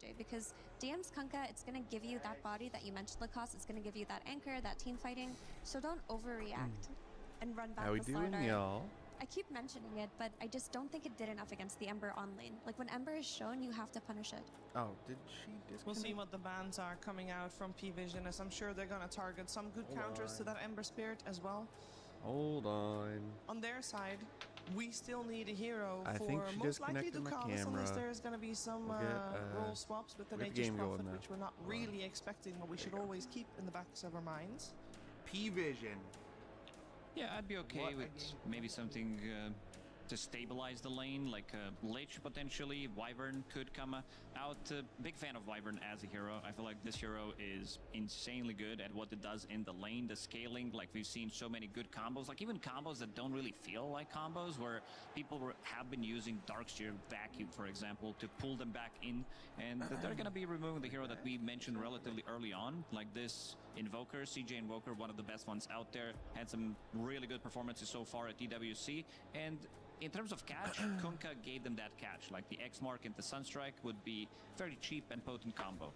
CJ, because DM's Kunkka, it's going to give you that body that you mentioned, Lacoste. It's going to give you that anchor, that team fighting. So don't overreact and run back How we the doing, Slardar. y'all? I keep mentioning it, but I just don't think it did enough against the Ember on lane. Like, when Ember is shown, you have to punish it. Oh, did she disconnect? We'll see what the bans are coming out from PVISION, as I'm sure they're going to target some good counters to that Ember Spirit as well. Hold on. On their side, we still need a hero I for think she most likely disconnected my Ducalis, unless camera. there's going to be some We'll get, role swaps with the we'll get Nature's game going Prophet, now. which we're not really expecting, but we should always keep in the backs of our minds. PVISION. Yeah, I'd be okay What with again? maybe something to stabilize the lane, like Lich potentially. Wyvern could come out. Big fan of Wyvern as a hero. I feel like this hero is insanely good at what it does in the lane, the scaling. Like, we've seen so many good combos, like even combos that don't really feel like combos, where people have been using Darkseer Vacuum, for example, to pull them back in. And they're going to be removing the hero that we mentioned relatively early on, like this Invoker, CJ Invoker, one of the best ones out there. Had some really good performances so far at EWC. And in terms of catch, Kunkka gave them that catch. Like the X Mark into Sunstrike would be very cheap and potent combo.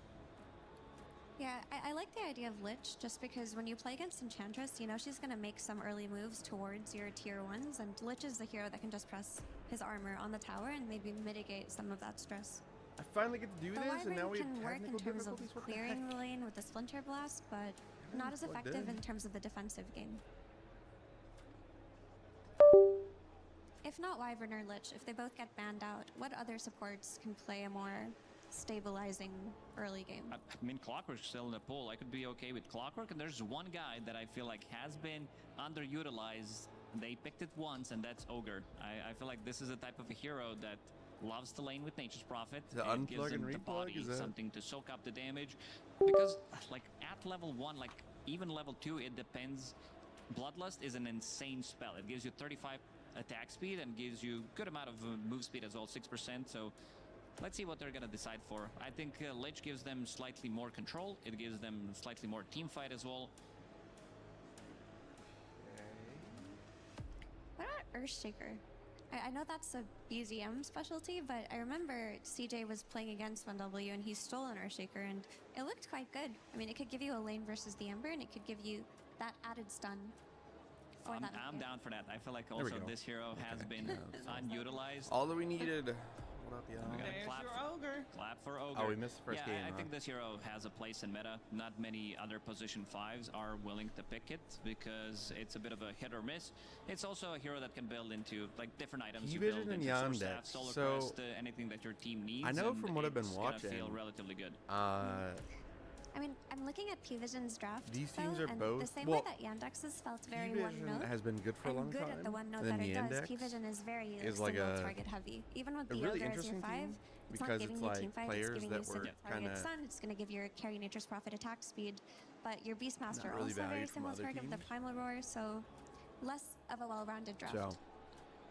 Yeah, I like the idea of Lich, just because when you play against Enchantress, you know she's going to make some early moves towards your tier 1s, and Lich is the hero that can just press his armor on the tower and maybe mitigate some of that stress. I finally get to do The this, and now Wyvern we have can work in technical terms of difficulties. What the clearing heck? the lane with the Splinter Blast, but not as plugged effective in. in terms of the defensive game. If not Wyvern or Lich, if they both get banned out, what other supports can play a more stabilizing early game? I mean, Clockwork's still in the pool. I could be okay with Clockwork, and there's one guy that I feel like has been underutilized. They picked it once, and that's Ogre. I feel like this is a type of a hero that loves to lane with Nature's Prophet. The It gives unplug him and the replug, body, is that- something to soak up the damage. Because, like, at level 1, like, even level 2, it depends. Bloodlust is an insane spell. It gives you 35 attack speed and gives you good amount of move speed as well, 6%. So let's see what they're gonna decide for. I think Lich gives them slightly more control. It gives them slightly more team fight as well. What about Earthshaker? I know that's a BZM specialty, but I remember CJ was playing against 1W and he stole an Earthshaker, and it looked quite good. I mean, it could give you a lane versus the Ember, and it could give you that added stun. I'm down for that. I feel like we also go. this hero has been unutilized. All that we needed. What up, y'all? We gotta There's clap your for- Ogre. Clap for Ogre. Oh, we missed the first yeah, game, I huh? think this hero has a place in meta. Not many other position 5s are willing to pick it because it's a bit of a hit or miss. It's also a hero that can build into like different items. You PVISION build and into Source Staff, Yandex. Solar So, Crest, anything that your team needs. I know and from what I've been it's gonna feel watching, relatively good. I mean, I'm looking at PVISION's draft. These though, teams are and both- the same well, way that Yandex's felt very one PVISION note. has been good for a long and good time. at the one note and that then it does. Yandex PVISION is very is like single a target heavy. Even with a the really Ogre as your interesting 5, team it's not because giving it's you like team fight, it's players giving that you single were target kinda stun, it's going to give your carry Nature's Prophet attack speed. But your Beastmaster not really also very valued from similar other target with the teams. Primal Roar, so less of a well-rounded draft. So,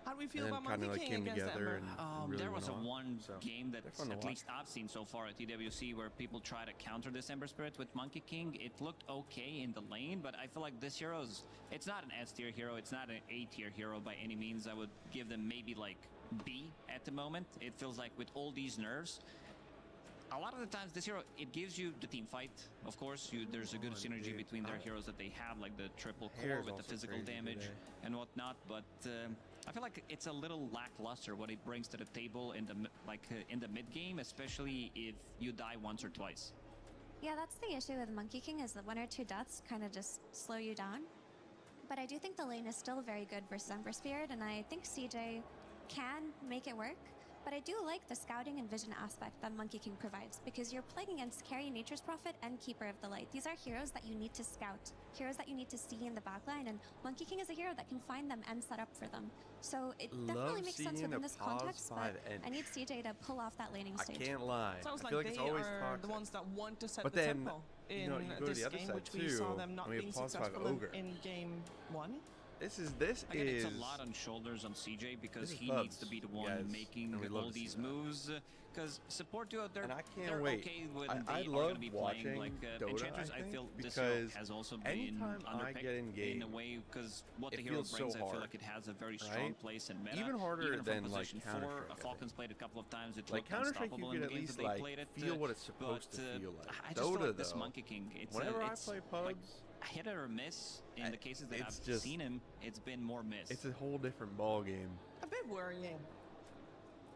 How do we feel and then about kind Monkey of like King came against together Ember? and really There was went a off. one So, game that they're fun to at watch. least I've seen so far at EWC where people try to counter this Ember Spirit with Monkey King. It looked okay in the lane, but I feel like this hero's, it's not an S tier hero, it's not an A tier hero by any means. I would give them maybe like B at the moment. It feels like with all these nerfs, a lot of the times this hero, it gives you the team fight. Of course, there's a good synergy dude. between their heroes that they have, like the triple core Hair's with the also physical crazy damage today. and whatnot, but I feel like it's a little lackluster what it brings to the table in the in the mid game, especially if you die once or twice. Yeah, that's the issue with Monkey King, is that 1 or 2 deaths kind of just slow you down. But I do think the lane is still very good versus Ember Spirit, and I think CJ can make it work. But I do like the scouting and vision aspect that Monkey King provides, because you're playing against Carry Nature's Prophet and Keeper of the Light. These are heroes that you need to scout, heroes that you need to see in the backline, and Monkey King is a hero that can find them and set up for them. So it definitely makes sense seeing within a this pause context, but 5 I need CJ to pull off that laning I stage. can't lie. Sounds I like feel like they it's always are toxic. the ones that want to set But the then, tempo in you go to this the other game, side which we saw too, them not and we have being pause 5 successful Ogre. in game 1. This is Again, it's a lot on shoulders on CJ because is he Bubs, needs to be the you one guys, making and we love all to see these that. moves. Because support duo, they're, And I can't they're wait. okay when I they are love going to be playing watching like Dota, Enchantress. I I think, feel this hero because has also been anytime I underpicked get in in a game, way because what it the hero feels so brings, I feel hard, like it has a very strong right? place in meta. Even harder Even than from like position 4, Counter-Strike, I Falcon's think. played a couple of times. It Like looked Counter-Strike, you unstoppable can in at the games least that they like played it. feel what it's supposed to feel like. I just feel Dota like this though, Monkey King, it's whenever I it's play like pubs, hit or miss. In the cases that I've it's just- seen him, it's been more miss. it's a whole different ball game. A bit worrying.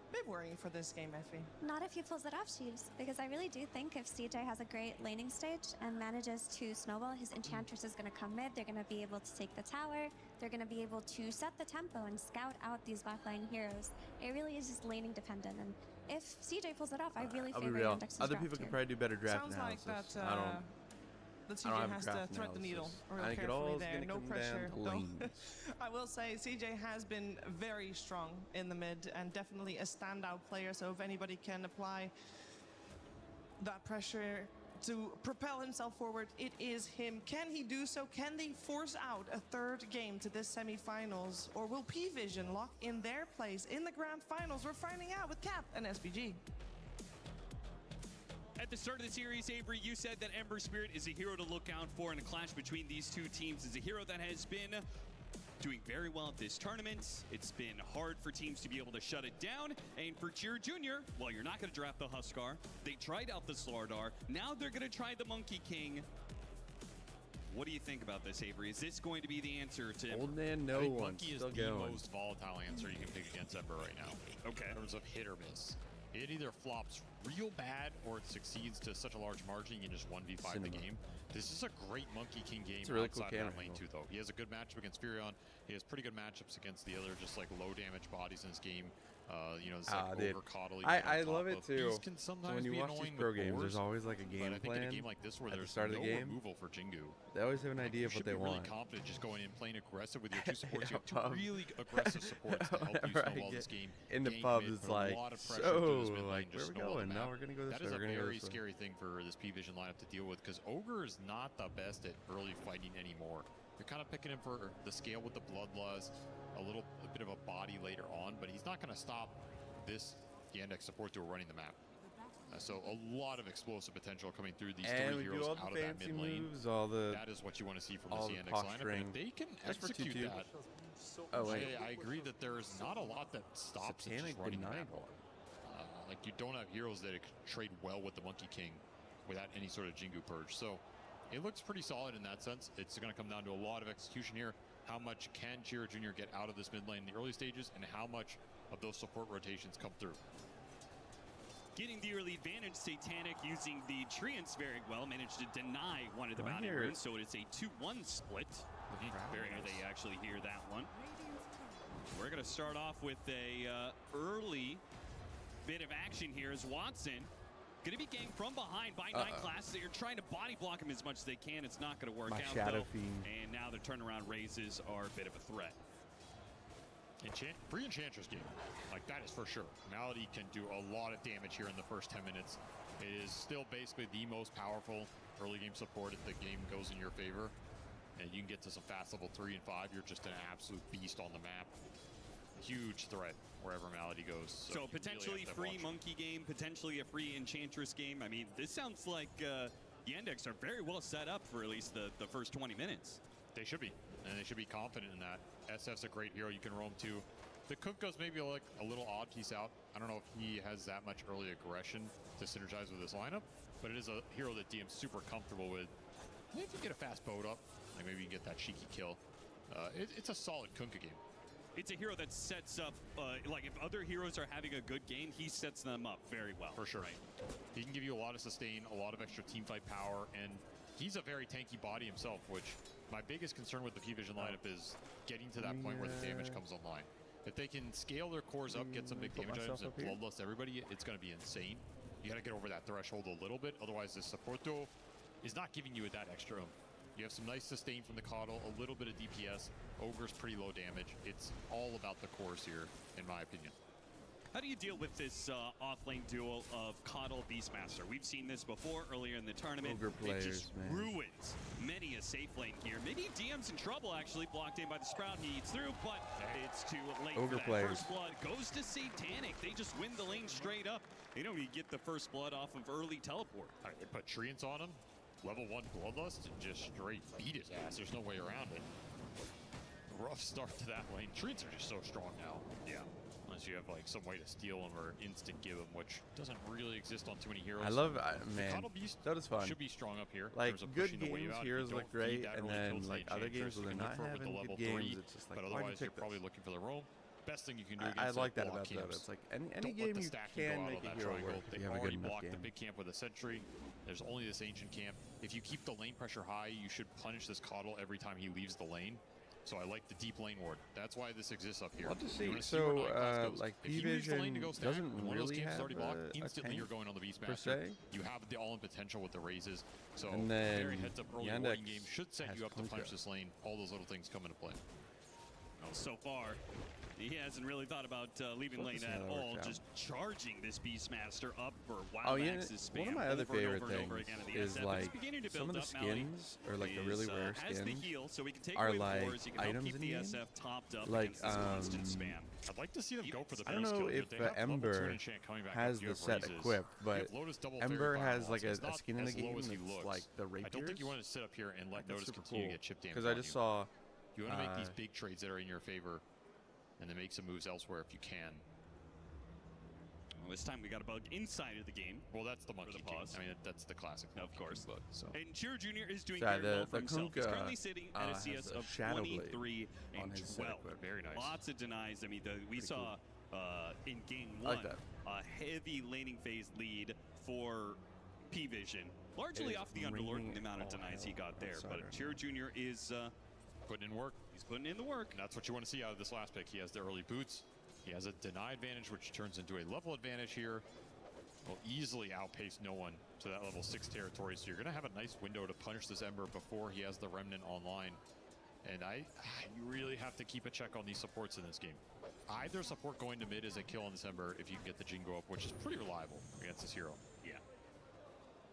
A bit worrying for this game, Effie. Not if he pulls it off, Chiefs, because I really do think if CJ has a great laning stage and manages to snowball, his Enchantress is going to come mid. They're going to be able to take the tower. They're going to be able to set the tempo and scout out these botline heroes. It really is just laning dependent. And if CJ pulls it off, I really I'll be favor real. Yandex's Other draft people can here. probably do better draft Sounds analysis. like that. I don't. That I don't CJ have a has to draft thread the needle analysis. real I think it carefully all is there. gonna No come pressure. down to Though. lanes. I will say CJ has been very strong in the mid and definitely a standout player. So if anybody can apply that pressure to propel himself forward, it is him. Can he do so? Can they force out a third game to this semifinals? Or will PVISION lock in their place in the grand finals? We're finding out with Cap and SBG. At the start of the series, Avery, you said that Ember Spirit is a hero to look out for, and a clash between these two teams is a hero that has been doing very well at this tournament. It's been hard for teams to be able to shut it down, and for Cheer Jr., well, you're not going to draft the Huskar. They tried out the Slardar. Now they're going to try the Monkey King. What do you think about this, Avery? Is this going to be the answer to Old man, no I think one. Monkey is Still the going. most volatile answer you can pick against Ember right now. Okay. In terms of hit or miss. It either flops real bad or it succeeds to such a large margin you can just 1v5 the Cinema. game. This is a great Monkey King game It's a really cool outside that camera lane angle. too, though. He has a good matchup against Furion. He has pretty good matchups against the other just like low damage bodies in this game. You know, it's like dude. over coddle. I love it too. These can So sometimes when you be watch these annoying pro with games, boars, there's always like a but game I think plan. in a game like this where at the there's start of no the game. removal for Jingu, They always have an idea you of should what they be really want. confident just going in playing aggressive with your two supports. Yeah, You have two pub. really aggressive supports to help you Whenever I snowball get this game. in the Gain pub, mid, it's put a like, lot of pressure through this mid lane, like, just where are we snowball the going? Now map. we're gonna go this That way. is a We're gonna go very this way. scary thing for this PVISION lineup to deal with because Ogre is not the best at early fighting anymore. You're kind of picking him for the scale with the bloodlust, a bit of a body later on, but he's not going to stop this Yandex support duo running the map. So a lot of explosive potential coming through these And three we do heroes all out the of that fancy mid lane. moves, all the. That is what you want to see from all this the Yandex lineup. And posturing. if they can Just for execute 2-2. that, Oh wait, I agree that there is not a lot that stops it Satanic just running the denied map. one. Like you don't have heroes that could trade well with the Monkey King without any sort of Jingu purge. So it looks pretty solid in that sense. It's going to come down to a lot of execution here. How much can Chira Jr. get out of this mid lane in the early stages, and how much of those support rotations come through? Getting the early advantage, Satanic using the treants very well, managed to deny one of the Right bounty here. runes, so it's a 2-1 split. Very good they actually hear that one. We're going to start off with a early bit of action here as Watson going to be ganked from behind by 9 classes. They're trying to body block him as much as they can. It's not going to work My out, Shadow though. Fiend. And now their turnaround raises are a bit of a threat. Free Enchantress game, like that is for sure. Malady can do a lot of damage here in the first 10 minutes. It is still basically the most powerful early game support if the game goes in your favor. And you can get to some fast level 3 and 5. You're just an absolute beast on the map. Huge threat wherever Malady goes. So you potentially really have to free watch. Monkey game, potentially a free Enchantress game. I mean, this sounds like Yandex are very well set up for at least the first 20 minutes. They should be, and they should be confident in that. SF's a great hero you can roam to. The Kunkka's maybe like a little odd piece out. I don't know if he has that much early aggression to synergize with his lineup, but it is a hero that DM's super comfortable with. If you get a fast boat up, like maybe you can get that cheeky kill. It's a solid Kunkka game. It's a hero that sets up, like if other heroes are having a good game, he sets them up very well. For sure. Right? He can give you a lot of sustain, a lot of extra teamfight power, and he's a very tanky body himself, which my biggest concern with the PVISION lineup is getting to that point where the damage comes online. If they can scale their cores up, get some big Put damage items, myself and up here. bloodlust everybody, it's going to be insane. You got to get over that threshold a little bit, otherwise this support duo is not giving you that extra oomph. You have some nice sustain from the Coddle, a little bit of DPS. Ogre's pretty low damage. It's all about the cores here, in my opinion. How do you deal with this off-lane duel of Coddle Beastmaster? We've seen this before earlier in the tournament. Ogre players, it just man. ruins many a safe lane here. Maybe DM's in trouble, actually. Blocked in by the Sprout. He eats through, but it's too late Ogre for that. players. First blood goes to Satanic. They just win the lane straight up. They don't even get the first blood off of early teleport. All right, they put Treants on him, level 1 Bloodlust, and just straight beat his ass. There's no way around it. Rough start to that lane. Treants are just so strong now. Yeah. Unless you have like some way to steal them or instant give them, which doesn't really exist on too many heroes. I love, The man, Coddle Beast that was fun. should be strong up here. in Like, terms of good pushing the wave games, out. If heroes you look don't feed great, that and early then, kills to like, the other Enchantress, games where you they're can not look for it with the having level good games, 3, it's just like, but why'd you otherwise pick you're probably this? looking for the roam. Best thing you can do I against like that block about Dota. camps. It's like any Don't game let the you stacking can go out make of a that hero triangle. work if They've you have a good already enough blocked the game. big camp with a sentry. There's only this ancient camp. If you keep the lane pressure high, you should punish this Coddle every time he leaves the lane. So I like the deep lane ward. That's why this exists up here. Love to You see. wanna where So, 9 class goes. like, If he leaves the lane to PVISION go stack, doesn't and one of those really camps is have already blocked, a instantly you're tank going on the Beastmaster. per se. You have the all-in potential with the raises. So And very then heads up early Yandex warning game should set has you up to punish Kunkka. this lane. All those little things come into play. Well, so far, he hasn't really thought about leaving Love to lane see at how that all. works out. Just charging this Beastmaster up for Oh, Wild yeah, Axe's spam one of my other over and favorite over and over things again in the is, SF. like, It's beginning to some build of the up. Mallory skins, or, like, the really rare has the skins heal, so we can take are, away like, wars. You can help items keep in the the game. SF topped up Like, against this constant spam. I'd like to see them go for the I don't base know kill here. if They have level 2 Ember enchant coming back has up. You the have set raises. equipped, You but have Lotus double Ember fairy has fireballs. like It's a not skin in the as low game as he that's looks. like the rapiers. I don't think you want to sit up here and let That's Notice super continue cool. to get chip damage Because I on just you. saw You want to make these big trades that are in your favor and then make some moves elsewhere if you can. Well, this time we got a bug inside of the game. Well, that's the monkey the king. pause. I mean, that's the classic. Of course. Bug, so. And Chiro Jr. is doing Sorry, very well the for himself. He's Kunkka, currently sitting at a has CS a of Shadow Blade 23 on and his set 12. equipped. Very nice. Lots of denies. I mean, we saw in game I one like that. a heavy laning phase lead for PVISION, largely is off the Underlord and raining the amount of all denies he got there. outside But right Chiro Jr. is Putting in work. he's putting in the work. And that's what you want to see out of this last pick. He has the early boots. He has a deny advantage, which turns into a level advantage here. Will easily outpace no one to that level 6 territory. So you're going to have a nice window to punish this Ember before he has the Remnant online. And you really have to keep a check on these supports in this game. Either support going to mid is a kill on this Ember if you can get the Jingo up, which is pretty reliable against this hero. Yeah.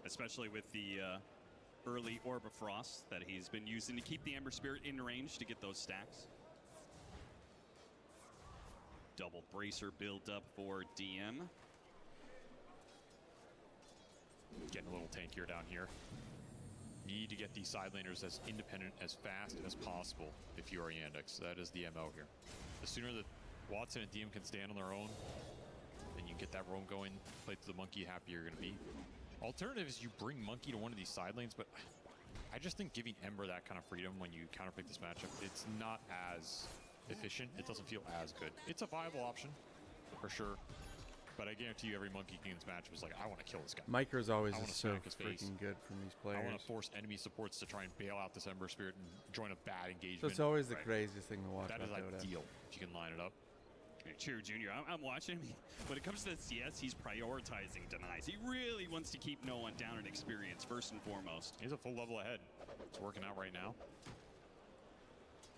Especially with the early Orb of Frost that he's been using to keep the Ember Spirit in range to get those stacks. Double Bracer build up for DM. Getting a little tankier down here. Need to get these side laners as independent as fast as possible if you are Yandex. That is the MO here. The sooner that Watson and DM can stand on their own, then you get that roam going, play to the monkey, happy you're going to be. Alternative is you bring monkey to one of these side lanes, but I just think giving Ember that kind of freedom when you counterpick this matchup, it's not as efficient. It doesn't feel as good. It's a viable option, for sure. But I guarantee you every Monkey King in this matchup is like, I want to kill this guy. Micro's always I wanna just so smack his face. freaking good from these I want players. to force enemy supports to try and bail out this Ember Spirit and join a bad engagement. So it's always the Right. craziest thing to watch That is about Dota. ideal if you can line it up. Chiro Jr., I'm watching him. When it comes to the CS, he's prioritizing denies. He really wants to keep no one down in experience, first and foremost. He's a full level ahead. It's working out right now.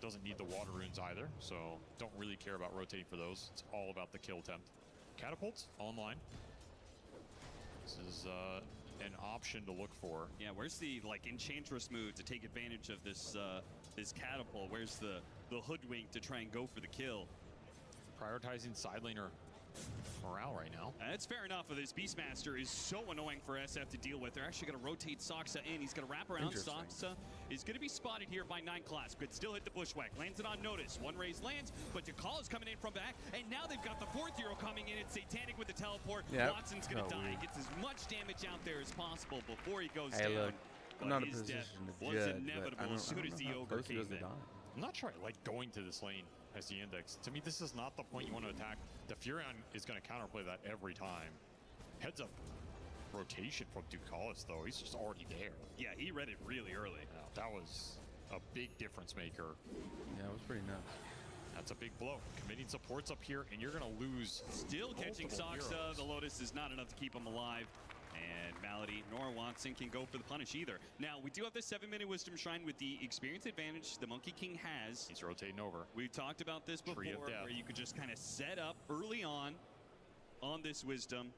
Doesn't need the water runes either, so don't really care about rotating for those. It's all about the kill attempt. Catapults online. This is an option to look for. Yeah, where's the Enchantress move to take advantage of this this catapult? Where's the hoodwink to try and go for the kill? Prioritizing side laner morale right now. That's fair enough. This Beastmaster is so annoying for SF to deal with. They're actually going to rotate Soxa in. He's going to wrap around. Interesting. Soxa is going to be spotted here by 9 class. Could still hit the bushwhack. Lands it on Notice. One raise lands, but Dekal is coming in from back. And now they've got the 4th hero coming in. It's Satanic with the teleport. Yep. Watson's going to Oh, die. weird. Gets as much damage out there as possible before he goes Hey, down. look, But I'm not in a his death position to was judge, but inevitable I don't, as soon as the how ogre close he came was to in. dying. I'm not sure I like going to this lane as the index. To me, this is not the point you want to attack. The Furion is going to counterplay that every time. Heads up rotation from Ducalis, though. He's just already there. Yeah, he read it really early. Now, that was a big difference maker. Yeah, it was pretty nuts. That's a big blow. Committing supports up here, and you're going to lose. Still catching multiple Soxa. heroes. The Lotus is not enough to keep him alive. And Malady nor Watson can go for the punish either. Now, we do have the 7-minute Wisdom Shrine with the experience advantage the Monkey King has. He's rotating over. We've talked about this before, Tree of Death. where you could just kind of set up early on on this Wisdom.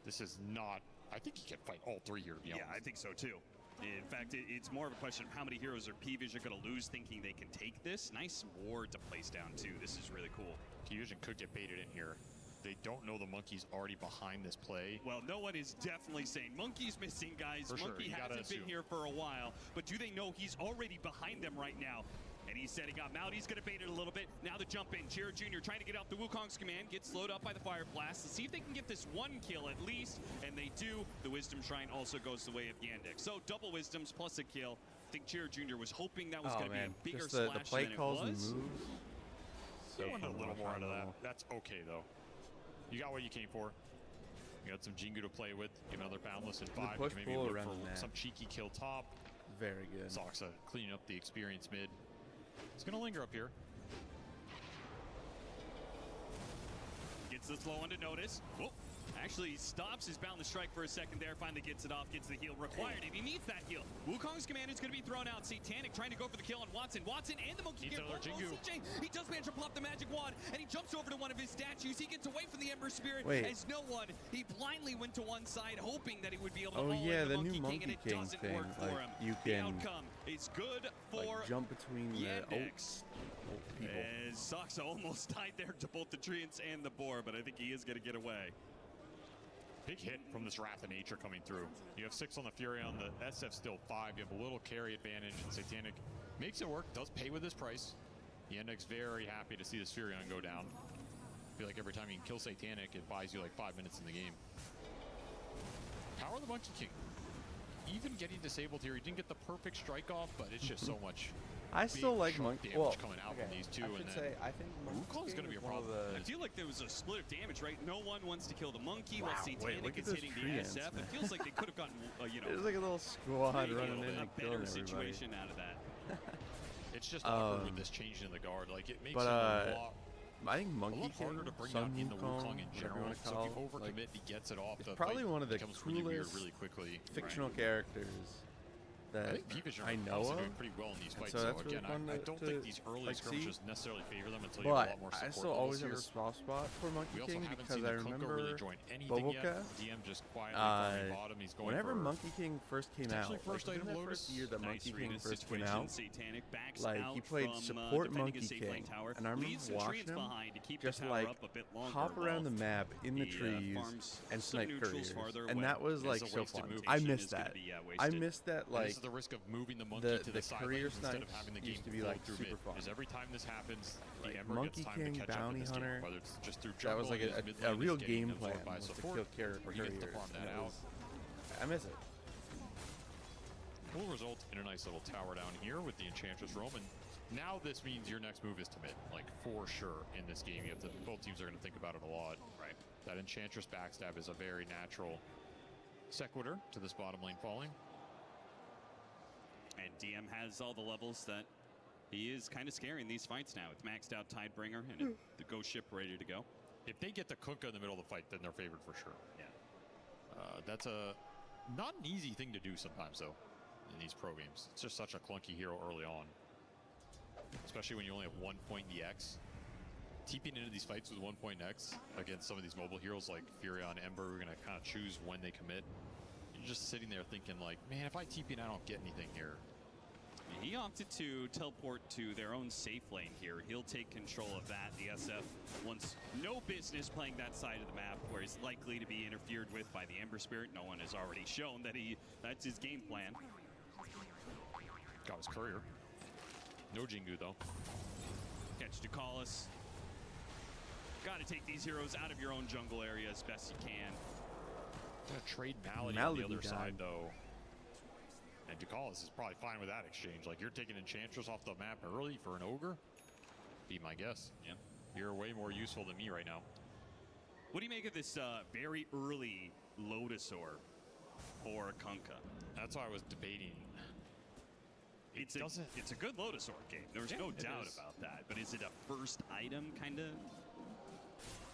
This is not... I think he can fight all three here, to be honest. Yeah, I think so too. In fact, it's more of a question of how many heroes are PVISION going to lose thinking they can take this. Nice ward to place down too. This is really cool. PVISION could get baited in here. They don't know the Monkey's already behind this play. Well, no one is definitely saying Monkey's missing, guys. For sure, Monkey you gotta hasn't been assume. here for a while, but do they know he's already behind them right now? And he's setting up. Now he's going to bait it a little bit. Now the jump in. Chira Jr. trying to get out the Wukong's command. Gets slowed up by the Fire Blast. Let's see if they can get this one kill at least. And they do. The Wisdom Shrine also goes the way of Yandex. So double Wisdoms plus a kill. I think Chira Jr. was hoping that was going to be a bigger just splash the play than calls it and was. moves. So I want a little more out of that. phenomenal. That's okay, though. You got what you came for. You got some Jingu to play with. Give another Boundless in 5. You push can maybe pull look around for the map. some cheeky kill top. Very good. Soxa cleaning up the experience mid. It's going to linger up here. Gets the slow one to notice. Whoa. Actually, he stops his boundless strike for a second there. Finally gets it off. Gets the heal required. And he needs that heal. Wukong's command is going to be thrown out. Satanic trying to go for the kill on Watson. Watson and the Monkey Needs King. another Jingu. CJ. He does manage to pop the magic wand. And he jumps over to one of his statues. He gets away from the Ember Spirit. Wait. As no one. He blindly went to one side, hoping that he would be able to Oh, haul yeah, in the Monkey new King. Monkey And it King doesn't thing, work for like, him. you The can, outcome is good for like jump between the Yandex. people. As Soxa almost died there to both the Treants and the Boar, but I think he is going to get away. Big hit from this Wrath of Nature coming through. You have 6 on the Fury, on the SF still 5. You have a little carry advantage, and Satanic makes it work, does pay with his price. Yandex very happy to see this Furion go down. I feel like every time you can kill Satanic, it buys you like 5 minutes in the game. Power of the Monkey King. Even getting disabled here, he didn't get the perfect strike off, but it's just so much I still big like chunk Monkey. damage Well, coming out from these two, I and should then say I think Wukong's Monkey gonna be King a is one of problem. I the- feel like there was a split of damage, right? No one wants to kill the monkey Wow, while wait, Satanic look at is those hitting the treants, SF. man. It feels like they could have gotten, There's like a little squad maybe running in a and better killing everybody. situation out of that. it's just awkward with this change in the guard. Like, it makes But it a lot I think Monkey lot King, harder to bring Sun out in the Wukong, Wukong in whatever you general. wanna So call if you it, overcommit, like, he gets it off. it's The probably fight one of the becomes really weird coolest really quickly. fictional characters I that think PVISION I are know honestly of. doing pretty well in these And fights. so So that's really again, fun I to- don't to, think these early like, skirmishes see. necessarily favor them until you have a But lot more support I still always have here. a soft spot for Monkey We also King haven't because seen I the Kunkka really remember join anything yet. Bobocast. DM just quietly farming bottom. He's going whenever for Monkey King first came out, potentially first like, item within that Lotus. first year that Nice Monkey read King of first came situation. out, Satanic backs like out he played from, support defending Monkey his safe lane King, tower. and I remember Leaves some watching treants him behind to keep just the tower like up a bit longer. hop around the while map in the trees farms and some snipe neutrals couriers, farther and away. that was There's like a so wasted fun. move. I Rotation missed is gonna that. be, I wasted. missed that. And Like this is the risk of moving the monkey to the the side courier lanes instead of snipes having the game used to be flow like through super mid. fun. Because every time this happens, the Like Ember Monkey gets time King, to catch up Bounty in this Hunter, game, whether it's just through that jungle was like and his mid a lane real is getting game absorbed plan by was to support, kill or he gets couriers. to farm and that it out. was- I miss it. Will result in a nice little tower down here with the Enchantress Roam, and now this means your next move is to mid, like for sure in this game. You have to, both teams are going to think about it a lot. Right. That Enchantress backstab is a very natural sequitur to this bottom lane falling. And DM has all the levels that he is kind of scaring these fights now. With maxed out Tidebringer and the Ghost Ship ready to go. If they get the Kunkka in the middle of the fight, then they're favored for sure. Yeah. That's a not an easy thing to do sometimes, though, in these pro games. It's just such a clunky hero early on, especially when you only have 1 point in the X. TPing into these fights with 1 point X against some of these mobile heroes like Furion, Ember, we're going to kind of choose when they commit. You're just sitting there thinking like, man, if I TP and I don't get anything here. He opted to teleport to their own safe lane here. He'll take control of that. The SF wants no business playing that side of the map where he's likely to be interfered with by the Ember Spirit. No one has already shown that that's his game plan. Got his courier. No Jingu though. Catch Ducalis. Got to take these heroes out of your own jungle area as best you can. Gonna trade Malady on Malady the other died. side though. And Ducalis is probably fine with that exchange. Like, you're taking Enchantress off the map early for an Ogre? Be my guess. Yeah. You're way more useful than me right now. What do you make of this very early Lotusaur for Kunkka? That's why I was debating. It's a good Lotusaur game. There's Yeah, no it doubt is. about that. But is it a first item kind of?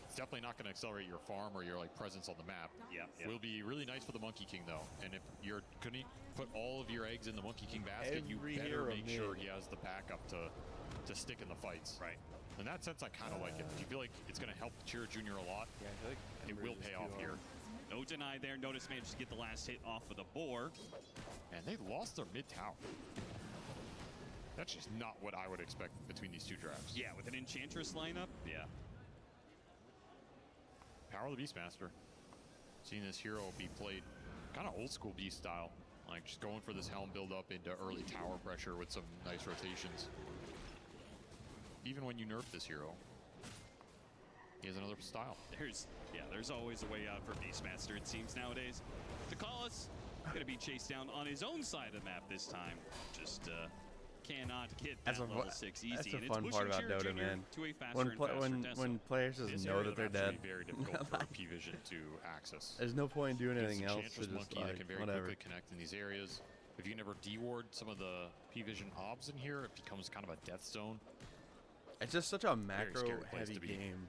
It's definitely not going to accelerate your farm or your like presence on the map. Yeah. Will be really nice for the Monkey King though. And if you're going to put all of your eggs in the Monkey King basket, you Every better hero make sure mid. he has the backup to stick in the fights. Right. In that sense, I kind of like it. Do you feel like it's going to help Chira Jr. a lot? Yeah, I feel like it will pay off here. No deny there. Notice managed to get the last hit off of the boar. And they lost their mid tower. That's just not what I would expect between these two drafts. Yeah, with an Enchantress lineup, yeah. Power of the Beastmaster. Seeing this hero be played kind of old school Beast style. Like just going for this helm build up into early tower pressure with some nice rotations. Even when you nerf this hero, he has another style. There's always a way out for Beastmaster, it seems nowadays. Takalas gonna be chased down on his own side of the map this time. Just cannot get that level 6 easy. That's the and fun it's part pushing about Junior Dota, man. to a faster and faster When players just This know area that of they're the map's dead, gonna be very difficult for PVISION to access. there's no point in doing It's anything else. Enchantress So just Monkey that like, can very whatever. quickly connect in these areas. If you can ever deward some of the PVISION obs in here, it becomes kind of a death zone. It's just such a scary place macro-heavy to be. game.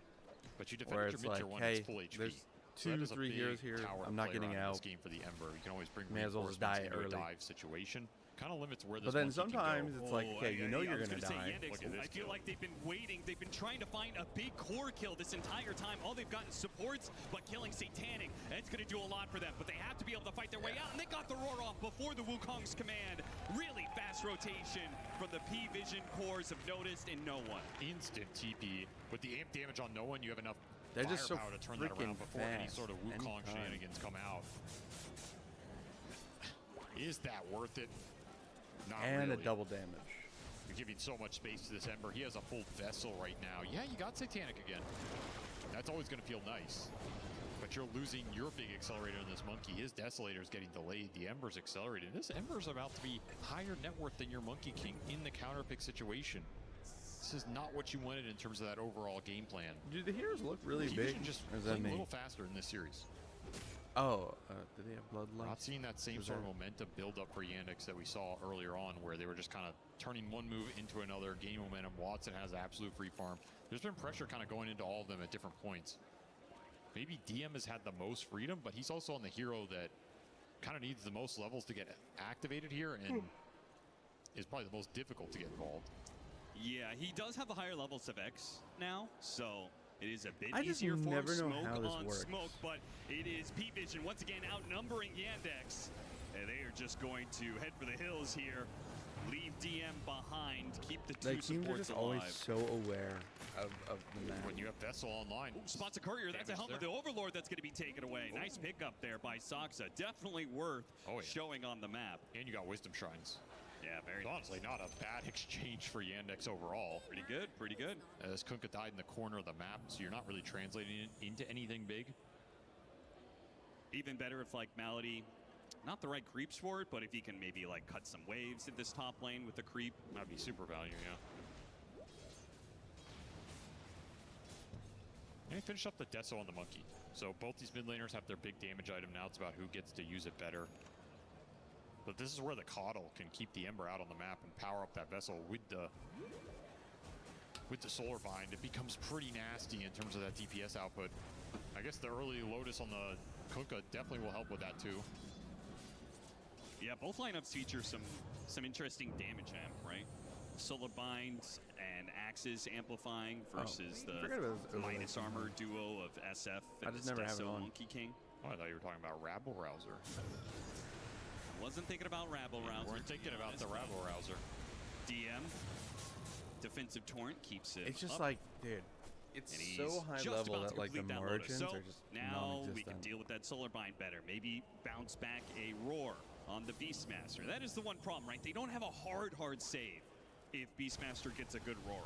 But you Where defend it's your mid like, tier 1, hey, it's full HP. there's So that 2, is a 3 big heroes here. tower I'm not play getting around in out. this game for the Ember. You can always bring May as well just die reinforcements into a early. dive situation. Kind of limits where this But then monkey can go. sometimes it's like, okay, you know I you're was gonna say, die. Yandex, Look at this I feel kill. like they've been waiting. They've been trying to find a big core kill this entire time. All they've gotten is supports, but killing Satanic. That's going to do a lot for them. But they have to be able to fight their way out. And they got the roar off before the Wukong's command. Really fast rotation from the PVISION cores of Noticed and No One. Instant TP. With the amp damage on no one, you have enough They're just so firepower to turn that freaking around before any fast sort of Wukong anytime. shenanigans come out. Is that worth it? Not And really. a double damage. You're giving so much space to this Ember. He has a full vessel right now. Yeah, you got Satanic again. That's always going to feel nice. But you're losing your big accelerator in this monkey. His Desolator's getting delayed. The Ember's accelerating. This Ember's about to be higher net worth than your Monkey King in the counter pick situation. This is not what you wanted in terms of that overall game plan. Do the heroes look really PVISION big? just Or is that playing a me? little faster in this series. Oh, do they have We're bloodlines? not seeing that same Is sort of there- momentum build up for Yandex that we saw earlier on, where they were just kind of turning one move into another, gaining momentum. Watson has absolute free farm. There's been pressure kind of going into all of them at different points. Maybe DM has had the most freedom, but he's also on the hero that kind of needs the most levels to get activated here and is probably the most difficult to get involved. Yeah, he does have the higher levels of X now, so it is a bit I just easier for him. never know Smoke how this on works. smoke, but it is PVISION once again outnumbering Yandex. And they are just going to head for the hills here. Leave DM behind, keep the two Like, teams are supports just alive. always so aware of the map. When you have Vessel online, Spots a courier, that's a Damage helm of there. the Overlord that's going to be taken away. Nice pickup there by Soxa. Definitely worth Oh, yeah. showing on the map. and you got Wisdom Shrines. Yeah, very It's honestly not a bad exchange for Yandex overall. Pretty good, pretty good. As Kunkka died in the corner of the map, so you're not really translating it into anything big. Even better if like Malady, not the right creeps for it, but if he can maybe like cut some waves in this top lane with the creep. That'd be super value, yeah. And he finished up the Deso on the Monkey. So both these mid laners have their big damage item. Now it's about who gets to use it better. But this is where the Coddle can keep the Ember out on the map and power up that Vessel with the Solar Bind. It becomes pretty nasty in terms of that DPS output. I guess the early Lotus on the Kunkka definitely will help with that too. Yeah, both lineups feature some interesting damage amp, right? Solar Binds and Axes amplifying versus I forgot about the those early minus ones. armor duo of SF I and just never have it Deso on. Monkey King. Oh, I thought you were talking about Rabble Rouser. Wasn't thinking about Rabble Rouser. Weren't thinking about the Rabble Rouser. DM. Defensive Torrent keeps it It's just up. like, dude, it's And he's so high just level about to that like the complete that margins lotus. So are just now we can non-existent. deal with that Solar Bind better. Maybe bounce back a Roar on the Beastmaster. That is the one problem, right? They don't have a hard save if Beastmaster gets a good Roar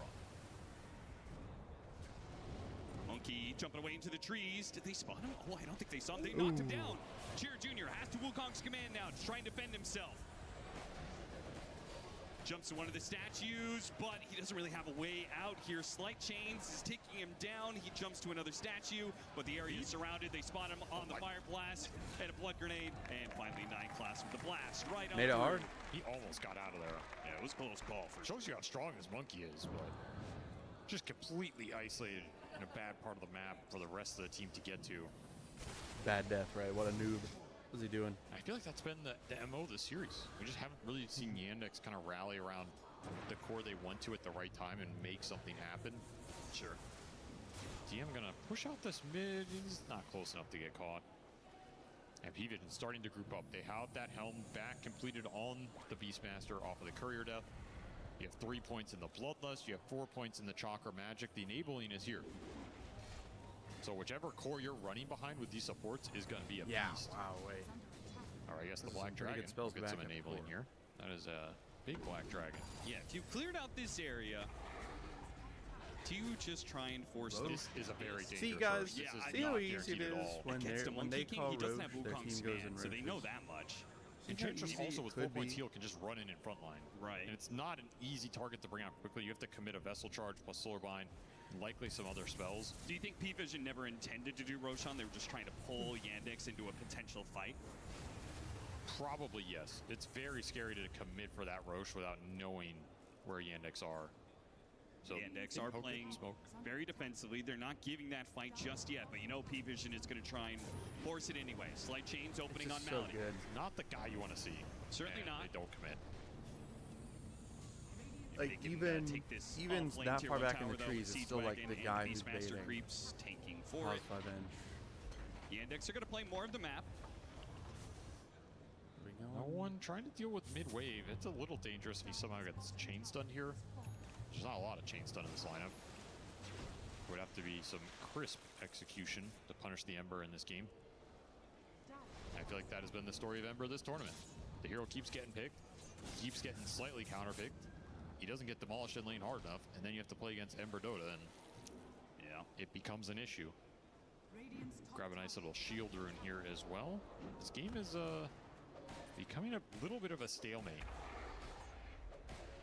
on. Monkey jumping away into the trees. Did they spot him? Oh, I don't think they saw him. They knocked him down. Cheer Jr. has to Wukong's command now to try and defend himself. Jumps to one of the statues, but he doesn't really have a way out here. Slight Chains is taking him down. He jumps to another statue, but the area is surrounded. They spot him on the Fire Blast and a Blood Grenade, and finally 9 class with the blast right on. Made it through. hard. He almost got out of there. Yeah, it was a close call for sure. Shows you how strong this Monkey is, but just completely isolated in a bad part of the map for the rest of the team to get to. Bad death, right? What a noob. What's he doing? I feel like that's been the MO of the series. We just haven't really seen Yandex kind of rally around the core they want to at the right time and make something happen. Sure. DM gonna push out this mid. He's not close enough to get caught. And PVISION starting to group up. They have that helm back completed on the Beastmaster off of the Courier Death. You have 3 points in the Bloodlust. You have 4 points in the Chakra Magic. The enabling is here. So whichever core you're running behind with these supports is going to be a beast. Wow, wait. All right, I guess the This is Black some pretty Dragon good spells will get some back and enabling forth. here. That is a big Black Dragon. Yeah, if you cleared out this area, do you just try and force them? This is a very dangerous See, guys, road. This Yeah, is see not how easy it guaranteed at is all. when Against they a when they Monkey King, call he doesn't Roche, have their Wukong's team goes in command, so they know Roche's. that much. Enchantress easy also it with could 4 points be. heal can just run in front line. Right. And it's not an easy target to bring out quickly. You have to commit a Vessel Charge plus Solar Bind, and likely some other spells. Do you think PVISION never intended to do Roshan? They were just trying to pull Yandex into a potential fight? Probably yes. It's very scary to commit for that Roche without knowing where Yandex are. So Yandex are poke it, playing smoke. very defensively. They're not giving that fight just yet, but you know PVISION is going to try and force it anyway. Slight chains opening on It's just so Malady. good. Not the guy you want to see. Certainly and not. They don't commit. If Like, they can, even- take this even off lane that tier far one back in tower, the though, trees, with it's Sea still like Dragon the and guy the who's Beastmaster baiting. creeps tanking for Pause it. 5 inch. Yandex are going to play more of the map. There we No go. one trying to deal with mid-wave. It's a little dangerous if he somehow gets chain stun here. There's not a lot of chain stun in this lineup. Would have to be some crisp execution to punish the Ember in this game. I feel like that has been the story of Ember this tournament. The hero keeps getting picked, keeps getting slightly counter-picked. He doesn't get demolished in lane hard enough, and then you have to play against Ember Dota, and Yeah. it becomes an issue. Grab a nice little shield rune here as well. This game is becoming a little bit of a stalemate.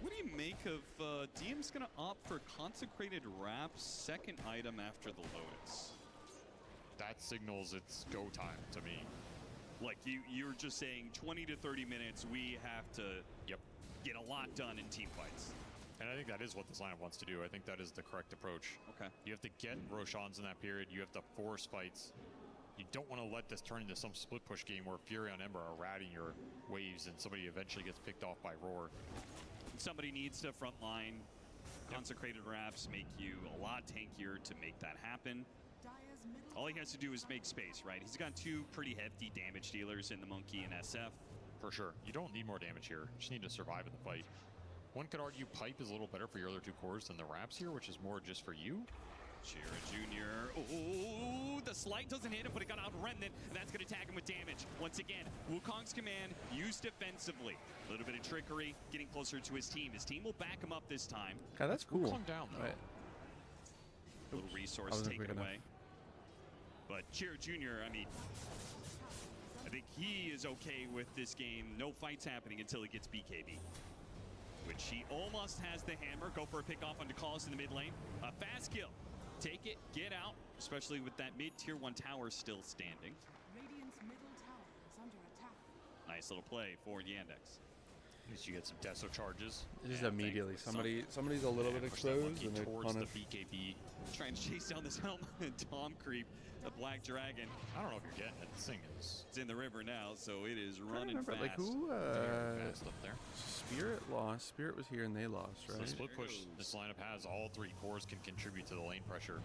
What do you make of DM's going to opt for Consecrated Wraps, second item after the Lotus? That signals it's go time to me. Like you're just saying 20 to 30 minutes, we have to Yep. get a lot done in team fights. And I think that is what this lineup wants to do. I think that is the correct approach. Okay. You have to get Roshans in that period. You have to force fights. You don't want to let this turn into some split push game where Fury and Ember are ratting your waves and somebody eventually gets picked off by Roar. Somebody needs to frontline. Consecrated Wraps make you a lot tankier to make that happen. All he has to do is make space, right? He's got two pretty hefty damage dealers in the Monkey and SF. For sure. You don't need more damage here. You just need to survive in the fight. One could argue Pipe is a little better for your other two cores than the Wraps here, which is more just for you. Chira Jr. Oh, the slight doesn't hit him, but it got out Remnant, and that's going to tag him with damage. Once again, Wukong's command used defensively. A little bit of trickery, getting closer to his team. His team will back him up this time. God, that's cool. Calm down, though. Right. A little I resource wasn't taken quick enough. away. But Chira Jr., I mean, I think he is okay with this game. No fights happening until he gets BKB. Which he almost has the hammer. Go for a pick off onto Calls in the mid lane. A fast kill. Take it, get out, especially with that mid tier 1 tower still standing. Radiant's middle tower is under attack. Nice little play for Yandex. At least you get some Deso charges. Just Yeah, immediately, thankfully somebody's a little Yeah, bit push that exposed, monkey and they towards punish. the BKB. Trying to chase down this helm. Tom creep, the Black Dragon. I don't know if you're getting it. This thing is It's in the river now, so it is I don't running remember, fast. like who? very fast up there. Spirit lost. Spirit was here and they lost, So right? split push, this lineup has all three cores can contribute to the lane pressure.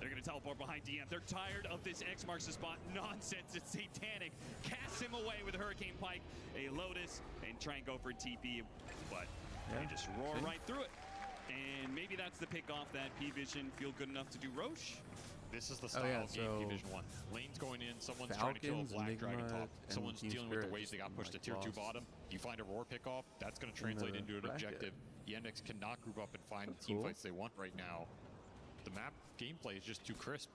They're going to teleport behind DM. They're tired of this X marks the spot nonsense. It's satanic. Casts him away with a Hurricane Pike, a Lotus, and try and go for a TP. But they just roar see? right through it. And maybe that's the pick off that PVISION feel good enough to do Roche. This is the style yeah, of game so Division 1. Lane's going in, someone's trying to kill a Falcons, Black Dragon Enigma, top, and someone's Team dealing with the Spirit waves they got just, pushed to like, tier 2 lost. bottom. You find a roar pick off, that's going to translate the into an bracket. objective. Yandex cannot group up and find That's the team cool. fights they want right now. The map gameplay is just too crisp.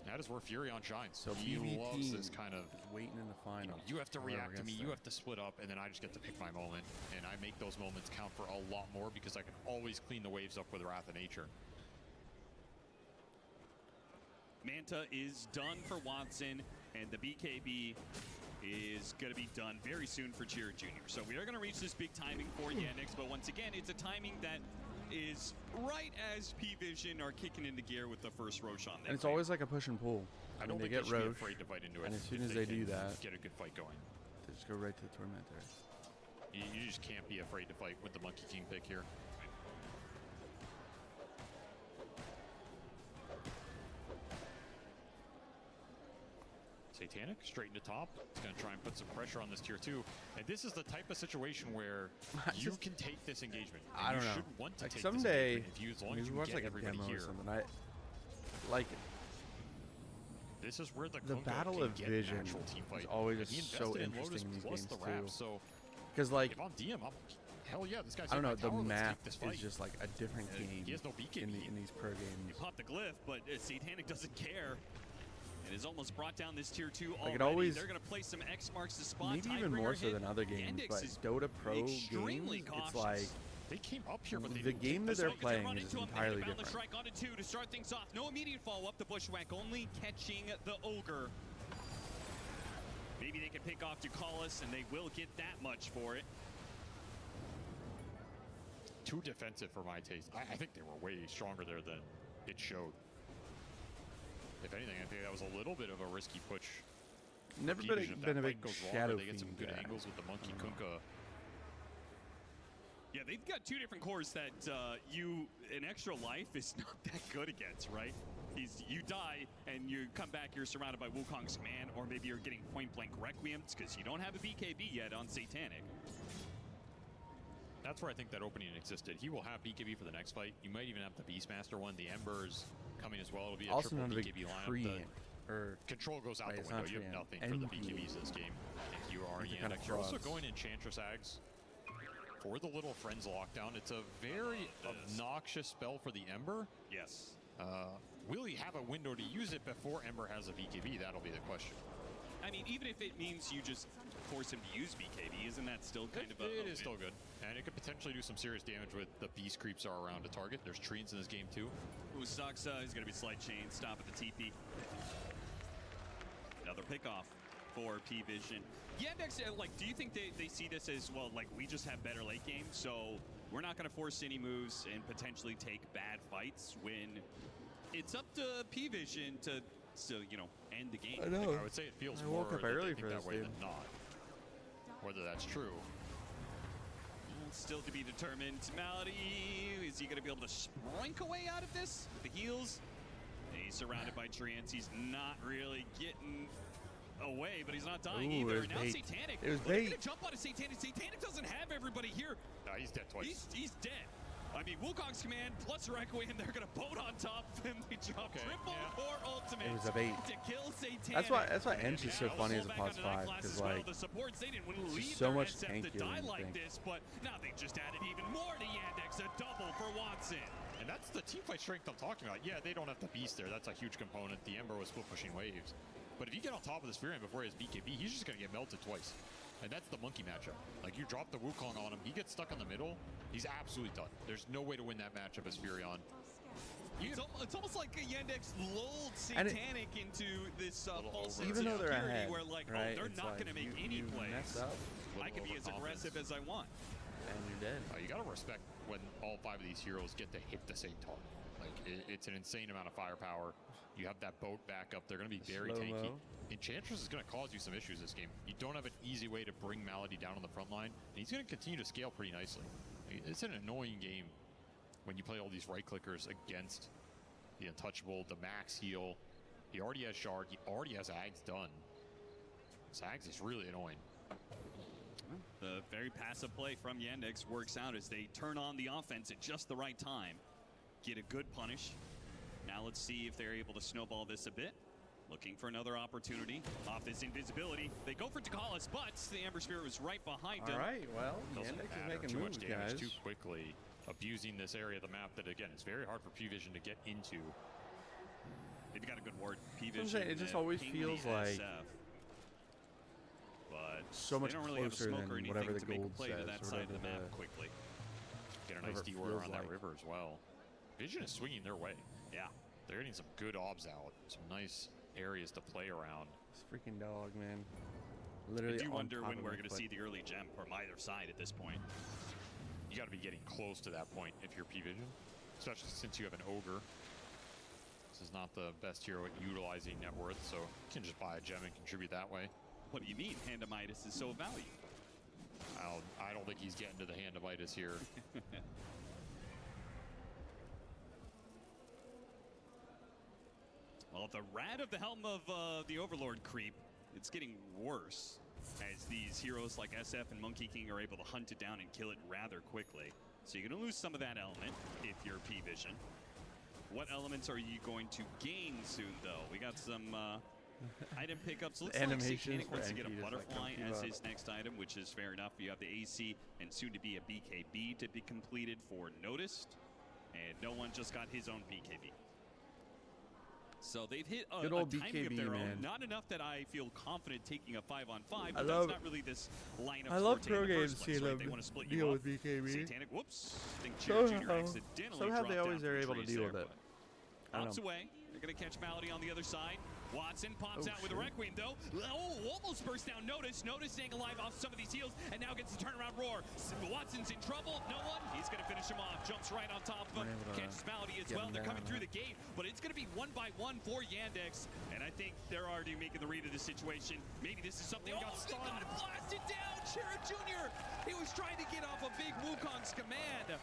That is where Furion shines. So he PvP loves this kind of, is waiting in the final. you have to Whoever react to gets me, there. you have to split up, and then I just get to pick my moment. And I make those moments count for a lot more because I can always clean the waves up with Wrath of Nature. Manta is done for Watson, and the BKB is going to be done very soon for Chira Jr. So we are going to reach this big timing for Yandex, but once again, it's a timing that is right as PVISION are kicking into gear with the first Roshan. And it's always like a push and pull. I mean, don't they think get they should be Roche, afraid to fight into it. and as soon if as they can do that, get a good fight going. they just go right to the Tormentor. You just can't be afraid to fight with the Monkey King pick here. Satanic straight into top. It's going to try and put some pressure on this tier 2. And this is the type of situation where you can take this engagement. I don't you know. should want to Like take someday, this engagement if you, as long as maybe you watch get like a everybody demo here. or something. I like it. This is where the The Kunkka Battle can of get an Vision actual team fight. is always And he just so invested in interesting Lotus in these plus games the wrap, too. so Because like, if I'm DM, I'm hell yeah, this guy's I don't know, in my the tower, let's map take this fight. is just like a different game He has no BKB. in these pro games. You pop the glyph, but Satanic doesn't care. It has almost brought down this tier 2 already. Like, it always- They're going to place some X marks to spot. Maybe even Tiebreaker more so hit. than other games, Yandex but is Dota Pro extremely games, cautious. it's like They came up here, but they the didn't game take that this they're fight. playing Run is into him, entirely they found the different. strike onto 2 to start things off. No immediate follow-up. The Bushwhack only catching the Ogre. Maybe they can pick off Ducalis, and they will get that much for it. Too defensive for my taste. I think they were way stronger there than it showed. If anything, I think that was a little bit of a risky push. Never PVISION. If been a that big fight goes Shadow longer, they get some Fiend good guy. angles with the Monkey Kunkka. Yeah, they've got 2 different cores that an extra life is not that good against, right? You die and you come back, you're surrounded by Wukong's command, or maybe you're getting point-blank Requiems because you don't have a BKB yet on Satanic. That's where I think that opening existed. He will have BKB for the next fight. You might even have the Beastmaster one. The Ember's coming as well. It'll be a Also triple not a big BKB lineup. treant, or Control goes out Right, the it's window. not You have treant. nothing for the NP. BKBs in this game. If you are They're kinda Yandex, you're also frauds. going Enchantress Ags for the Little Friends lockdown. It's a very obnoxious spell for the Ember. Yes. Will he have a window to use it before Ember has a BKB? That'll be the question. I mean, even if it means you just force him to use BKB, isn't that still kind of a... It is still good. And it could potentially do some serious damage with the beast creeps are around a target. There's treants in this game too. Usaksa is going to be slide chain, stop at the TP. Another pickoff for PVISION. Yandex, like, do you think they see this as, well, like, we just have better late game, so we're not going to force any moves and potentially take bad fights when it's up to PVISION to end the game? I know. I would say it feels I more woke up that they early think for that this, way dude. than not. Whether that's true. Still to be determined. Malady, is he going to be able to sproink away out of this? The heals. And he's surrounded by treants. He's not really getting away, but he's not dying Ooh, either. it was Now bait. Satanic. It was They're bait. gonna jump on a Satanic. Satanic doesn't have everybody here. Nah, he's dead twice. He's dead. I mean, Wukong's command plus Requiem, they're going to boat on top of him. They drop triple core ultimate It was a bait. to kill Satanic. That's why Ench is so Now funny we'll as a pull back plus onto that 5, class because as well. like The supports, they didn't want to it's leave just so their much SF to tankier die than you like think. this, but now they just added even more to Yandex, a double for Watson. And that's the teamfight strength I'm talking about. Yeah, they don't have the beast there. That's a huge component. The Ember was split pushing waves. But if you get on top of the Sphere before he has BKB, he's just going to get melted twice. And that's the monkey matchup. Like, you drop the Wukong on him, he gets stuck in the middle, he's absolutely done. There's no way to win that matchup as Furion. It's almost like Yandex lulled And Satanic into this false sense even of though they're security ahead, where, like, right? oh, they're it's not like going to make any you plays. mess up I can be as aggressive as I want. and you're dead. You got to respect when all 5 of these heroes get to hit the same target. Like, it's an insane amount of firepower. You have that boat back up. They're going to be very tanky. Slow-mo. Enchantress is going to cause you some issues this game. You don't have an easy way to bring Malady down on the front line, and he's going to continue to scale pretty nicely. It's an annoying game when you play all these right clickers against the untouchable, the max heal. He already has Shard. He already has Ags done. Ags is really annoying. The very passive play from Yandex works out as they turn on the offense at just the right time. Get a good punish. Now let's see if they're able to snowball this a bit. Looking for another opportunity off this invisibility. They go for Ducalis, but the Ember Spirit was right behind him. All right, well, Doesn't Yandex is matter. making Too moves, much damage guys. too quickly, abusing this area of the map that, again, is very hard for PVISION to get into. They've got a good ward. I'm PVISION. saying, it just always feels like but so much they don't really have a closer smoke or than anything whatever to the make a gold play says, to that or side of the whatever map the- quickly. Get a nice Whatever it D ward feels around like. that river as well. Vision is swinging their way. Yeah. They're getting some good obs out, some nice areas to play around. This freaking dog, man. I Literally do on wonder top when of we're my going to foot. see the early gem from either side at this point. You got to be getting close to that point if you're PVISION, especially since you have an Ogre. This is not the best hero at utilizing net worth, so you can just buy a gem and contribute that way. What do you mean Handamitis is so valued? I don't think he's getting to the hand of Midas here. Well, the rat of the helm of the Overlord creep it's getting worse as these heroes like SF and Monkey King are able to hunt it down and kill it rather quickly. So you're going to lose some of that element if you're PVISION. What elements are you going to gain soon, though? We got some item pickups. Looks like Satanic wants to get a butterfly as his next item, which is fair enough. You have the AC and soon to be a BKB to be completed for Noticed. And no one just got his own BKB. So they've hit a Good old timing of BKB, their man. own. Not enough that I feel confident taking a 5-on-5, I but love- that's not really this lineup. I love pro in the games first place, seeing right? them They want to split deal you with up. BKB. Satanic, whoops. I think Jared Jr. accidentally Somehow dropped they always down are from able the to trees deal there, with it. but I don't Pops know. away. They're going to catch Malady on the other side. Watson pops Oh, out with a shit. Requiem, though. Oh, almost burst down. Notice staying alive off some of these heals, and now gets the turnaround roar. Watson's in trouble. No one. He's going to finish him off. Jumps right on top of him. We're able to Catches Malady as get well. him They're coming down, through the gate, but it's going to be 1-by-1 for Yandex, and I think they're already making the read of the situation. Maybe this is something. Oh, they got blasted down. Jared Jr. He was trying to get off a big Wukong's command.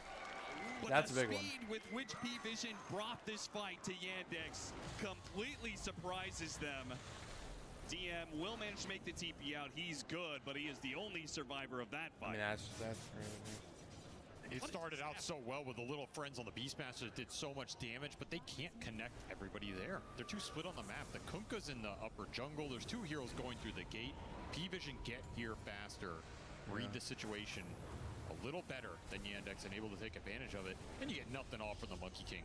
But That's the a big one. speed with which PVISION brought this fight to Yandex completely surprises them. DM will manage to make the TP out. He's good, but he is the only survivor of that I fight. mean, that's really It started out so well with the little friends on the Beastmaster that did so much damage, but they can't connect everybody there. They're too split on the map. The Kunkka's in the upper jungle. There's two heroes going through the gate. PVISION get here faster, read the situation a little better than Yandex and able to take advantage of it, and you get nothing off from the Monkey King.